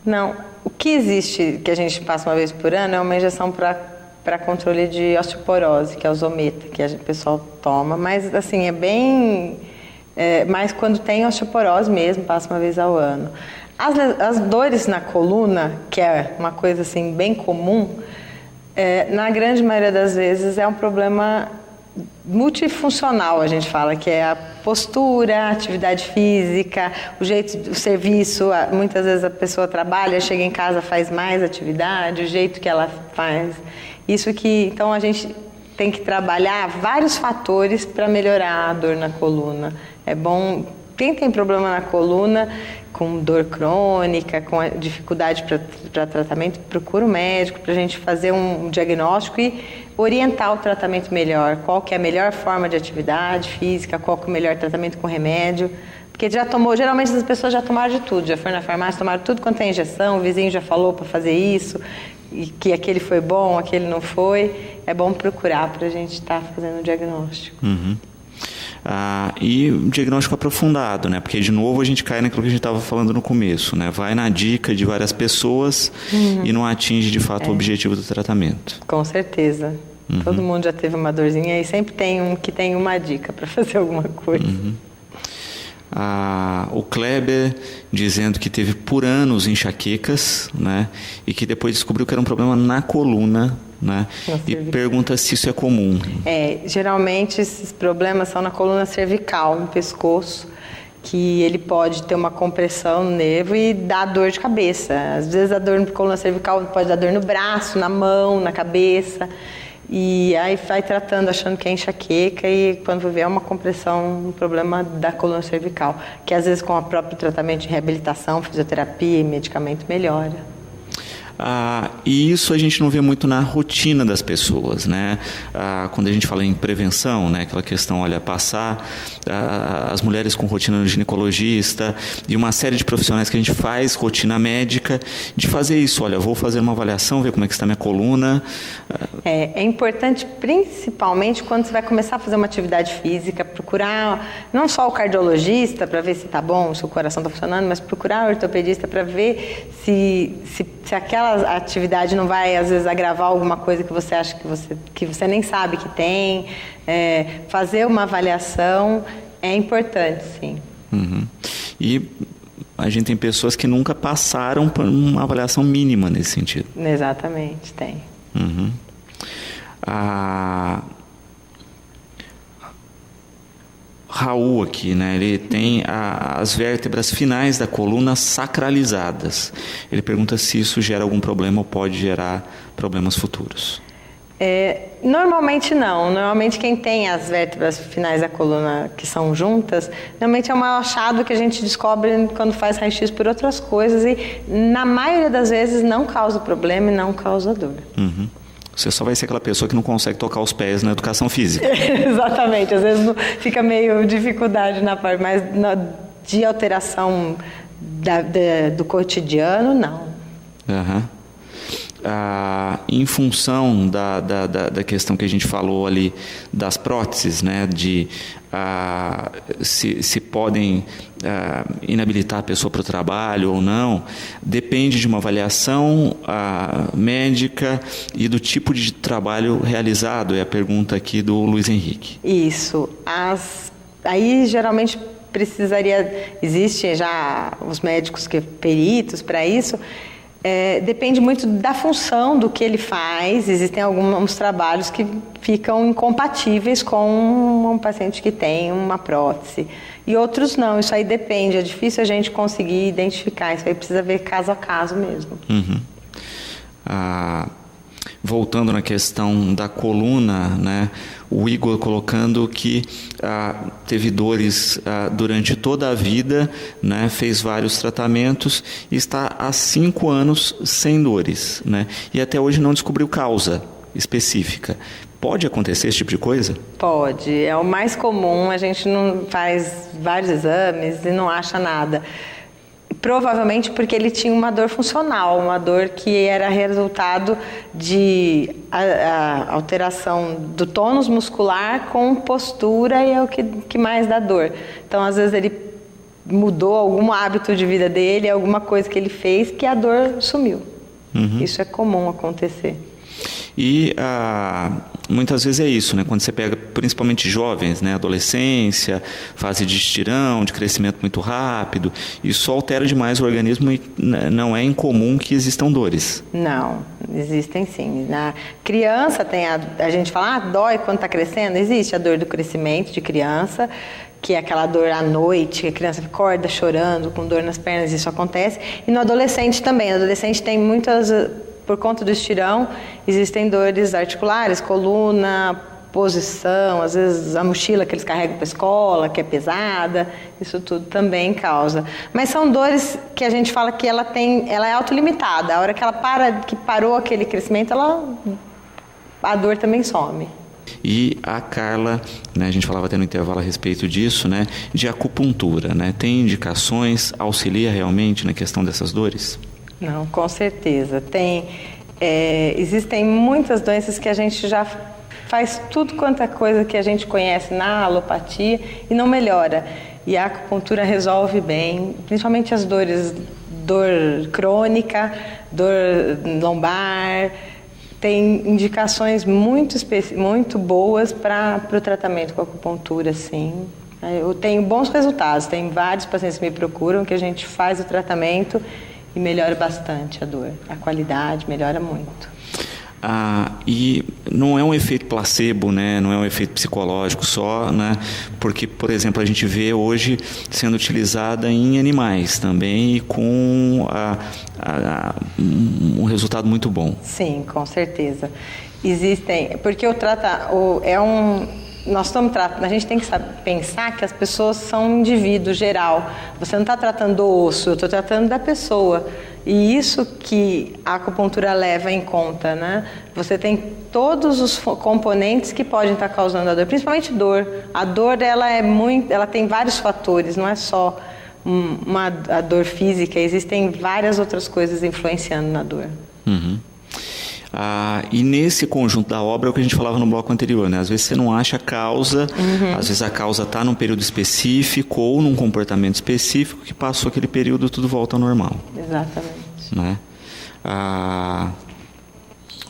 Não, o que existe que a gente passa uma vez por ano é uma injeção para controle de osteoporose, que é o Zometa, que o pessoal toma, mas assim, é bem... mas quando tem osteoporose mesmo, passa uma vez ao ano. As dores na coluna, que é uma coisa assim bem comum, na grande maioria das vezes é um problema multifuncional, a gente fala, que é a postura, a atividade física, o jeito do serviço. Muitas vezes a pessoa trabalha, chega em casa, faz mais atividade, o jeito que ela faz. Então a gente tem que trabalhar vários fatores para melhorar a dor na coluna. É bom, quem tem problema na coluna, com dor crônica, com dificuldade para tratamento, procura um médico para a gente fazer um diagnóstico e orientar o tratamento melhor. Qual que é a melhor forma de atividade física, qual que é o melhor tratamento com remédio. Porque geralmente as pessoas já tomaram de tudo, já foram na farmácia, tomaram tudo quanto é injeção, o vizinho já falou para fazer isso, e que aquele foi bom, aquele não foi. É bom procurar para a gente estar fazendo o diagnóstico. Uhum. E um diagnóstico aprofundado, né? Porque de novo a gente cai naquilo que a gente estava falando no começo, né? Vai na dica de várias pessoas e não atinge de fato o objetivo do tratamento. Com certeza. Todo mundo já teve uma dorzinha e sempre tem um que tem uma dica para fazer alguma coisa. O Kleber dizendo que teve por anos enxaquecas, né? E que depois descobriu que era um problema na coluna, né? E pergunta se isso é comum. Geralmente esses problemas são na coluna cervical, no pescoço, que ele pode ter uma compressão no nervo e dar dor de cabeça. Às vezes a dor na coluna cervical pode dar dor no braço, na mão, na cabeça. E aí vai tratando, achando que é enxaqueca, e quando vê é uma compressão, um problema da coluna cervical, que às vezes com o próprio tratamento de reabilitação, fisioterapia e medicamento melhora. E isso a gente não vê muito na rotina das pessoas, né? Quando a gente fala em prevenção, né? Aquela questão, passar as mulheres com rotina no ginecologista e uma série de profissionais que a gente faz rotina médica, de fazer isso, vou fazer uma avaliação, ver como é que está minha coluna. É importante, principalmente quando você vai começar a fazer uma atividade física, procurar não só o cardiologista para ver se está bom, se o coração está funcionando, mas procurar o ortopedista para ver se aquela atividade não vai, às vezes, agravar alguma coisa que você acha que você nem sabe que tem. Fazer uma avaliação é importante, sim. E a gente tem pessoas que nunca passaram por uma avaliação mínima nesse sentido. Exatamente, tem. Raul aqui, né? Ele tem as vértebras finais da coluna sacralizadas. Ele pergunta se isso gera algum problema ou pode gerar problemas futuros. Normalmente não. Normalmente quem tem as vértebras finais da coluna que são juntas, normalmente é um achado que a gente descobre quando faz raio-x por outras coisas e na maioria das vezes não causa problema e não causa dor. Você só vai ser aquela pessoa que não consegue tocar os pés na educação física. Exatamente. Às vezes fica meio dificuldade na parte, mas de alteração do cotidiano, não. Em função da questão que a gente falou ali das próteses, né, de se podem inabilitar a pessoa para o trabalho ou não, depende de uma avaliação médica e do tipo de trabalho realizado. É a pergunta aqui do Luiz Henrique. Isso. Aí geralmente existem já os médicos peritos para isso. Depende muito da função do que ele faz. Existem alguns trabalhos que ficam incompatíveis com um paciente que tem uma prótese e outros não. Isso aí depende, é difícil a gente conseguir identificar. Isso aí precisa ver caso a caso mesmo. Voltando na questão da coluna, né? O Igor colocando que teve dores durante toda a vida, né? Fez vários tratamentos e está há 5 anos sem dores, né? E até hoje não descobriu causa específica. Pode acontecer esse tipo de coisa? Pode, é o mais comum. A gente não faz vários exames e não acha nada. provavelmente porque ele tinha uma dor funcional, uma dor que era resultado de a alteração do tônus muscular com postura, e é o que mais dá dor. Então, às vezes, ele mudou algum hábito de vida dele, alguma coisa que ele fez, que a dor sumiu. Isso é comum acontecer. E muitas vezes é isso, né? Quando você pega principalmente jovens, né? Adolescência, fase de estirão, de crescimento muito rápido, isso altera demais o organismo e não é incomum que existam dores. Não, existem sim. Na criança tem a gente fala, dói quando está crescendo. Existe a dor do crescimento de criança, que é aquela dor à noite, que a criança acorda chorando, com dor nas pernas, isso acontece. E no adolescente também. O adolescente tem muitas... Por conta do estirão, existem dores articulares, coluna, posição, às vezes a mochila que eles carregam para a escola, que é pesada, isso tudo também causa. Mas são dores que a gente fala que ela é autolimitada. A hora que parou aquele crescimento, a dor também some. E a Carla, né, a gente falava até no intervalo a respeito disso, né, de acupuntura, né? Tem indicações, auxilia realmente na questão dessas dores? Não, com certeza. Existem muitas doenças que a gente já faz tudo quanto é coisa que a gente conhece na alopatia e não melhora. E a acupuntura resolve bem, principalmente as dores, dor crônica, dor lombar. Tem indicações muito boas para o tratamento com a acupuntura, sim. Eu tenho bons resultados, tem vários pacientes que me procuram, que a gente faz o tratamento e melhora bastante a dor. A qualidade melhora muito. E não é um efeito placebo, né? Não é um efeito psicológico só, né? Porque, por exemplo, a gente vê hoje sendo utilizada em animais também e com um resultado muito bom. Sim, com certeza. Existem, porque nós estamos tratando, a gente tem que pensar que as pessoas são um indivíduo geral. Você não está tratando do osso, eu estou tratando da pessoa. E isso que a acupuntura leva em conta, né? Você tem todos os componentes que podem estar causando a dor, principalmente dor. A dor, ela tem vários fatores, não é só a dor física, existem várias outras coisas influenciando na dor. E nesse conjunto da obra é o que a gente falava no bloco anterior, né? Às vezes você não acha a causa, às vezes a causa está num período específico ou num comportamento específico que passou aquele período, tudo volta ao normal. Exatamente. Né?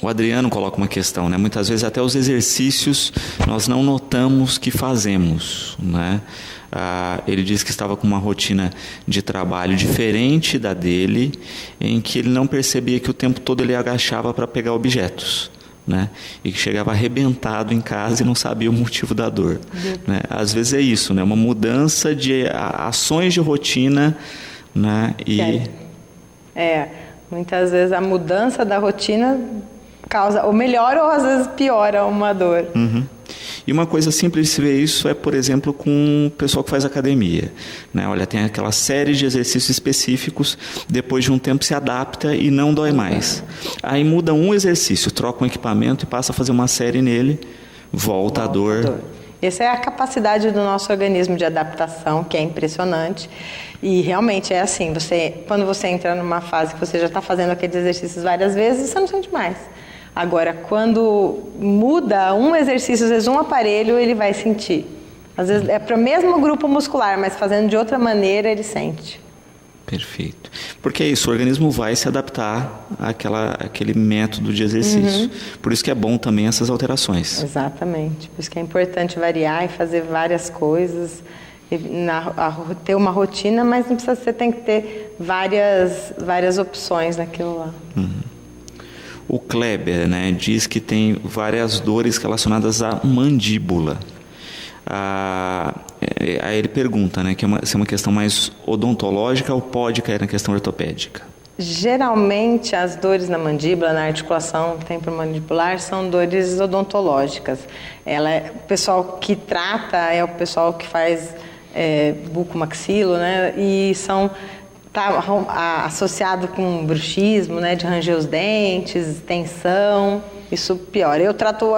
O Adriano coloca uma questão, né? Muitas vezes até os exercícios nós não notamos que fazemos, né? Ele disse que estava com uma rotina de trabalho diferente da dele, em que ele não percebia que o tempo todo ele agachava para pegar objetos, né? E que chegava arrebentado em casa e não sabia o motivo da dor, né? Às vezes é isso, né? Uma mudança de ações de rotina, né? Muitas vezes a mudança da rotina causa ou melhora ou às vezes piora uma dor. E uma coisa simples de se ver isso é, por exemplo, com o pessoal que faz academia, né? Olha, tem aquela série de exercícios específicos, depois de um tempo se adapta e não dói mais. Aí muda um exercício, troca um equipamento e passa a fazer uma série nele, volta a dor. Essa é a capacidade do nosso organismo de adaptação, que é impressionante. E realmente é assim, quando você entra numa fase que você já está fazendo aqueles exercícios várias vezes, você não sente mais. Agora, quando muda um exercício, às vezes um aparelho, ele vai sentir. Às vezes é para o mesmo grupo muscular, mas fazendo de outra maneira, ele sente. Perfeito. Porque é isso, o organismo vai se adaptar àquele método de exercício. Por isso que é bom também essas alterações. Exatamente. Por isso que é importante variar e fazer várias coisas, ter uma rotina, mas não precisa, você tem que ter várias opções naquilo lá. O Kleber, né, diz que tem várias dores relacionadas à mandíbula. Aí ele pergunta, né, se é uma questão mais odontológica ou pode cair na questão ortopédica. Geralmente as dores na mandíbula, na articulação temporomandibular, são dores odontológicas. O pessoal que trata é o pessoal que faz bucomaxilo, né, e está associado com bruxismo, né, de ranger os dentes, tensão, isso piora. Eu trato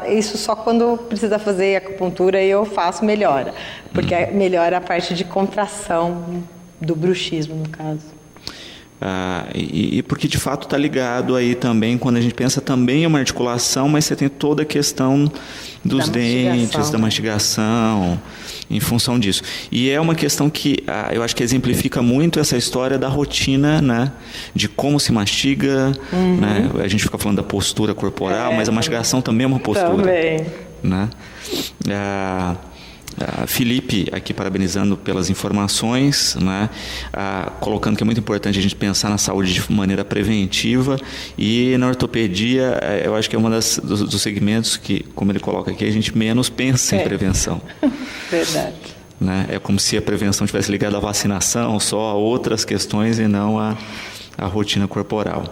isso só quando precisa fazer acupuntura e eu faço melhora, porque melhora a parte de contração do bruxismo, no caso. E porque de fato está ligado aí também, quando a gente pensa também em uma articulação, mas você tem toda a questão dos dentes, da mastigação, em função disso. E é uma questão que eu acho que exemplifica muito essa história da rotina, né? De como se mastiga, né? A gente fica falando da postura corporal, mas a mastigação também é uma postura. Também. Né? Felipe, aqui parabenizando pelas informações, né? Colocando que é muito importante a gente pensar na saúde de maneira preventiva, e na ortopedia eu acho que é um dos segmentos que, como ele coloca aqui, a gente menos pensa em prevenção. Verdade. Né? É como se a prevenção estivesse ligada à vacinação, só a outras questões e não à rotina corporal.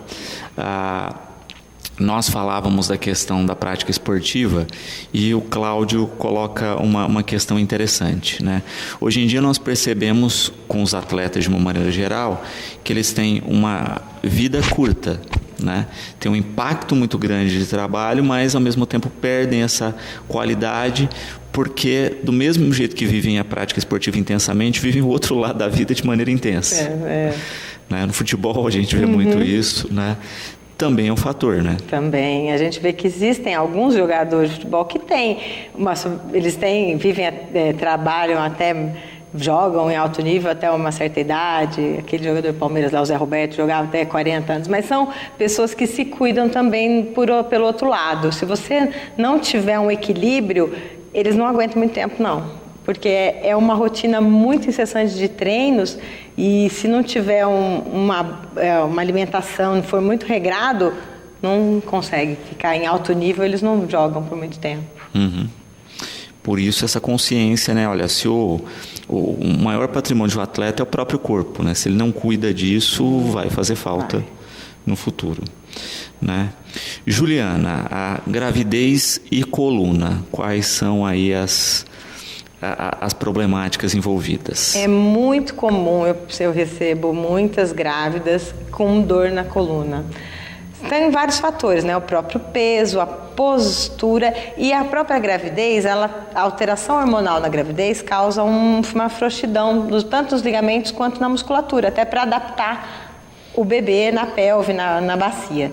Nós falávamos da questão da prática esportiva e o Cláudio coloca uma questão interessante, né? Hoje em dia nós percebemos com os atletas de uma maneira geral que eles têm uma vida curta, né? Tem um impacto muito grande de trabalho, mas ao mesmo tempo perdem essa qualidade, porque do mesmo jeito que vivem a prática esportiva intensamente, vivem o outro lado da vida de maneira intensa. Né? No futebol a gente vê muito isso, né? Também é um fator, né? Também. A gente vê que existem alguns jogadores de futebol que trabalham até, jogam em alto nível até uma certa idade. Aquele jogador do Palmeiras lá, o Zé Roberto, jogava até 40 anos. Mas são pessoas que se cuidam também pelo outro lado. Se você não tiver um equilíbrio, eles não aguentam muito tempo, não. Porque é uma rotina muito incessante de treinos, e se não tiver uma alimentação, não for muito regrado, não consegue ficar em alto nível, eles não jogam por muito tempo. Por isso essa consciência, né? Olha, se o maior patrimônio do atleta é o próprio corpo, né? Se ele não cuida disso, vai fazer falta no futuro, né? Juliana, a gravidez e coluna, quais são aí as problemáticas envolvidas? É muito comum, eu recebo muitas grávidas com dor na coluna. Tem vários fatores, né? O próprio peso, a postura e a própria gravidez, a alteração hormonal na gravidez causa uma frouxidão, tanto nos ligamentos quanto na musculatura, até para adaptar o bebê na pelve, na bacia.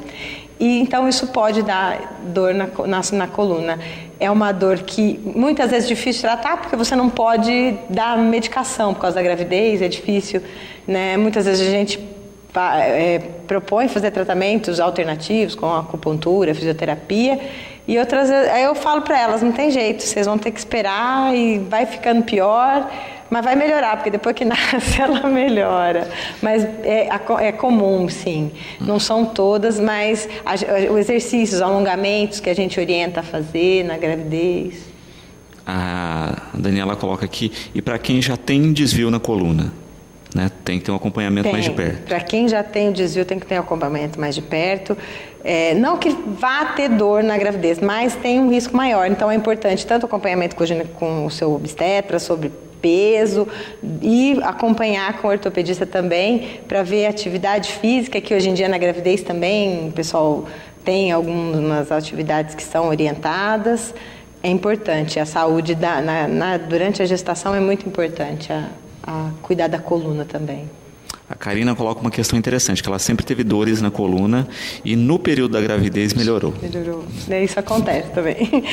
E então isso pode dar dor na coluna. É uma dor que muitas vezes é difícil tratar, porque você não pode dar medicação por causa da gravidez, é difícil, né? Muitas vezes a gente propõe fazer tratamentos alternativos, com acupuntura, fisioterapia, e outras vezes, aí eu falo para elas, não tem jeito, vocês vão ter que esperar e vai ficando pior, mas vai melhorar, porque depois que nasce ela melhora. Mas é comum, sim. Não são todas, mas os exercícios, alongamentos que a gente orienta a fazer na gravidez. A Daniela coloca aqui, e para quem já tem desvio na coluna, né? Tem que ter um acompanhamento mais de perto. Para quem já tem o desvio, tem que ter um acompanhamento mais de perto. Não que vá ter dor na gravidez, mas tem um risco maior. Então é importante tanto o acompanhamento com o seu obstetra sobre peso, e acompanhar com o ortopedista também para ver a atividade física, que hoje em dia na gravidez também o pessoal tem algumas atividades que são orientadas. É importante, a saúde durante a gestação é muito importante, a cuidar da coluna também. A Karina coloca uma questão interessante, que ela sempre teve dores na coluna e no período da gravidez melhorou. Melhorou. Isso acontece também.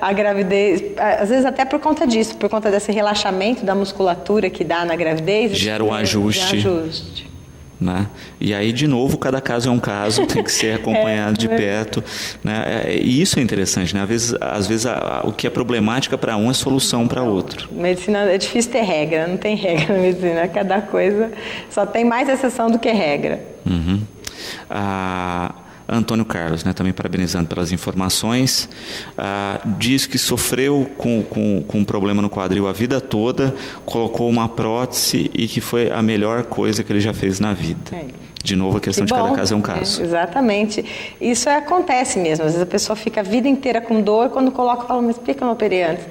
A gravidez, às vezes até por conta disso, por conta desse relaxamento da musculatura que dá na gravidez. Gera um ajuste. Né? E aí, de novo, cada caso é um caso, tem que ser acompanhado de perto, né? E isso é interessante, né? Às vezes o que é problemática para um é solução para outro. Medicina é difícil ter regra, não tem regra na medicina, cada coisa só tem mais exceção do que regra. Antônio Carlos, né, também parabenizando pelas informações, diz que sofreu com um problema no quadril a vida toda, colocou uma prótese e que foi a melhor coisa que ele já fez na vida. De novo, a questão de cada caso é um caso. Exatamente. Isso acontece mesmo. Às vezes a pessoa fica a vida inteira com dor, quando coloca, fala, mas por que eu não operei antes?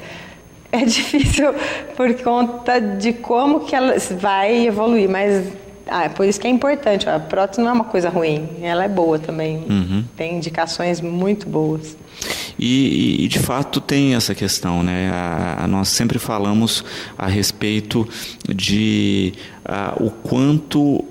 É difícil por conta de como que ela vai evoluir, mas... é por isso que é importante. A prótese não é uma coisa ruim, ela é boa também. Tem indicações muito boas. E de fato tem essa questão, né? Nós sempre falamos a respeito de o quanto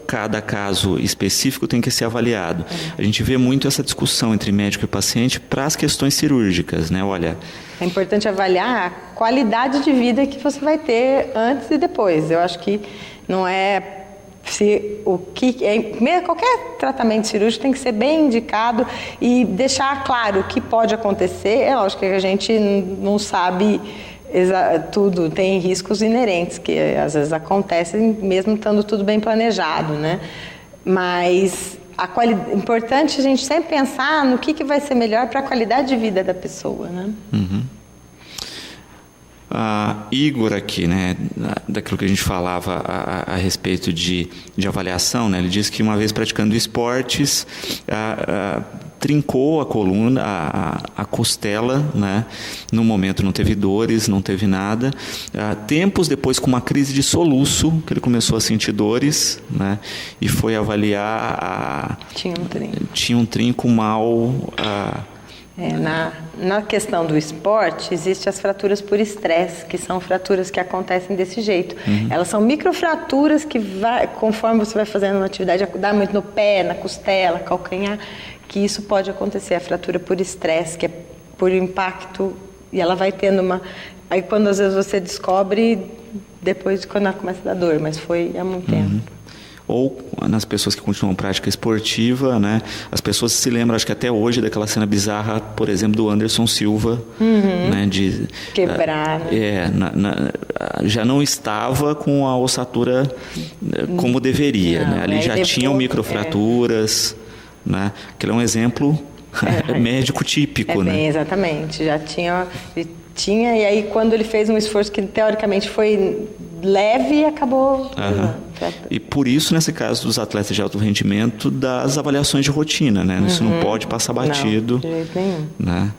cada caso específico tem que ser avaliado. A gente vê muito essa discussão entre médico e paciente para as questões cirúrgicas, né? Olha, é importante avaliar a qualidade de vida que você vai ter antes e depois. Eu acho que não é qualquer tratamento cirúrgico tem que ser bem indicado e deixar claro o que pode acontecer. É lógico que a gente não sabe tudo, tem riscos inerentes que às vezes acontecem mesmo estando tudo bem planejado, né? Mas é importante a gente sempre pensar no que vai ser melhor para a qualidade de vida da pessoa, né? Uhum. Igor aqui, né, daquilo que a gente falava a respeito de avaliação, né, ele disse que uma vez praticando esportes, trincou a coluna, a costela, né, no momento não teve dores, não teve nada. Tempos depois, com uma crise de soluço, que ele começou a sentir dores, né, e foi avaliar tinha um trinco mal... Na questão do esporte, existem as fraturas por estresse, que são fraturas que acontecem desse jeito. Uhum. Elas são microfraturas que, conforme você vai fazendo uma atividade, dá muito no pé, na costela, calcanhar, que isso pode acontecer. A fratura por estresse, que é por impacto, e ela vai tendo uma... Aí quando às vezes você descobre, depois quando começa a dar dor, mas foi há muito tempo. Ou nas pessoas que continuam prática esportiva, né? As pessoas se lembram, acho que até hoje, daquela cena bizarra, por exemplo, do Anderson Silva, né? De quebrar, né? Já não estava com a ossatura como deveria, né? Ali já tinham microfraturas, né? Aquele é um exemplo médico típico, né? Exatamente, já tinha, e aí quando ele fez um esforço que teoricamente foi leve, acabou... E por isso, nesse caso dos atletas de alto rendimento, das avaliações de rotina, né? Isso não pode passar batido. Não, de jeito nenhum. Né?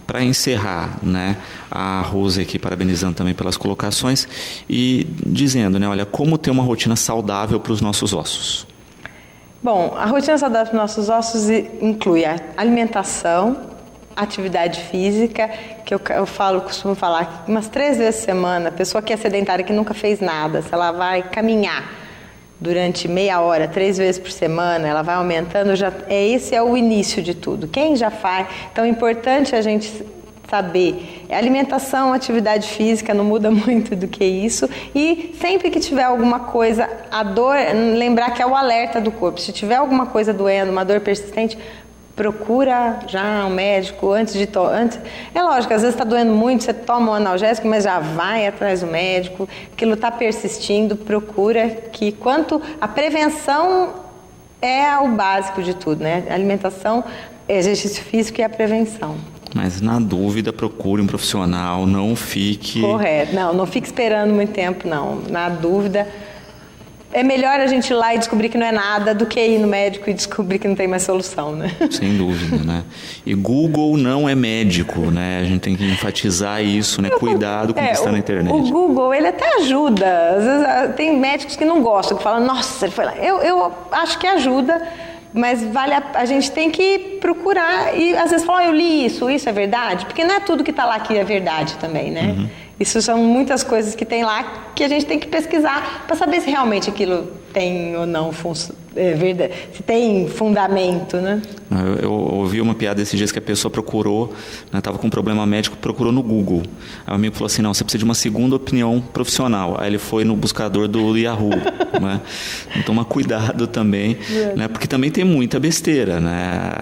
Para encerrar, né? A Rose aqui parabenizando também pelas colocações e dizendo, né? Olha, como ter uma rotina saudável para os nossos ossos? Bom, a rotina saudável para os nossos ossos inclui a alimentação, atividade física, que eu costumo falar umas 3 vezes por semana. A pessoa que é sedentária, que nunca fez nada, se ela vai caminhar durante meia hora, 3 vezes por semana, ela vai aumentando, esse é o início de tudo. Quem já faz, então é importante a gente saber, alimentação, atividade física, não muda muito do que isso, e sempre que tiver alguma coisa, a dor, lembrar que é o alerta do corpo, se tiver alguma coisa doendo, uma dor persistente, procura já um médico antes. É lógico, às vezes está doendo muito, você toma um analgésico, mas já vai atrás do médico. Aquilo está persistindo, procura que a prevenção é o básico de tudo, né? Alimentação, exercício físico e a prevenção. Mas na dúvida, procure um profissional, não fique... Correto, não fique esperando muito tempo, não. Na dúvida... É melhor a gente ir lá e descobrir que não é nada do que ir no médico e descobrir que não tem mais solução, né? Sem dúvida, né? E Google não é médico, né? A gente tem que enfatizar isso, né? Cuidado com o que está na internet. O Google, ele até ajuda. Às vezes tem médicos que não gostam, que falam, nossa, ele foi lá. Eu acho que ajuda, mas a gente tem que procurar e às vezes falar, eu li isso é verdade? Porque não é tudo que está lá que é verdade também, né? Uhum. Isso são muitas coisas que tem lá que a gente tem que pesquisar para saber se realmente aquilo tem ou não verdade, se tem fundamento, né? Eu ouvi uma piada esses dias que a pessoa procurou, estava com um problema médico, procurou no Google. Aí o amigo falou assim, não, você precisa de uma segunda opinião profissional. Aí ele foi no buscador do Yahoo, né? Então toma cuidado também, né? Porque também tem muita besteira, né?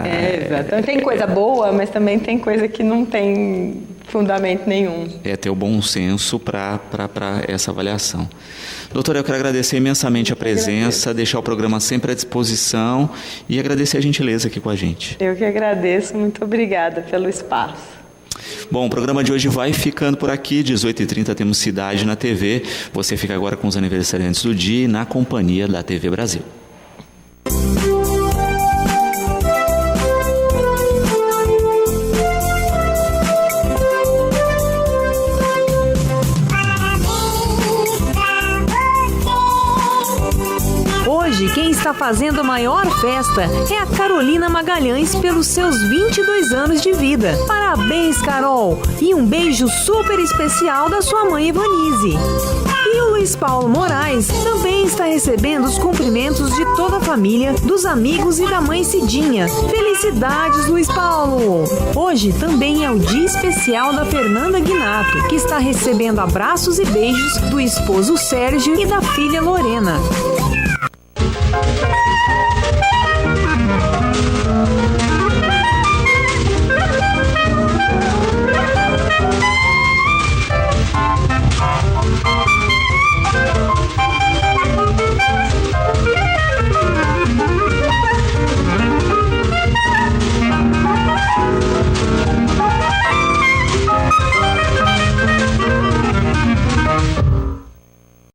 Exato. Tem coisa boa, mas também tem coisa que não tem fundamento nenhum. É ter o bom senso para essa avaliação. Doutora, eu quero agradecer imensamente a presença, deixar o programa sempre à disposição e agradecer a gentileza aqui com a gente. Eu que agradeço, muito obrigada pelo espaço. Bom, o programa de hoje vai ficando por aqui, 18h30 temos Cidade na TV. Você fica agora com os aniversariantes do dia na companhia da TV Brasil. Hoje, quem está fazendo a maior festa é a Carolina Magalhães pelos seus 22 anos de vida. Parabéns, Carol! E um beijo super especial da sua mãe Ivanise. E o Luiz Paulo Moraes também está recebendo os cumprimentos de toda a família, dos amigos e da mãe Cidinha. Felicidades, Luiz Paulo! Hoje também é o dia especial da Fernanda Guinato, que está recebendo abraços e beijos do esposo Sérgio e da filha Lorena.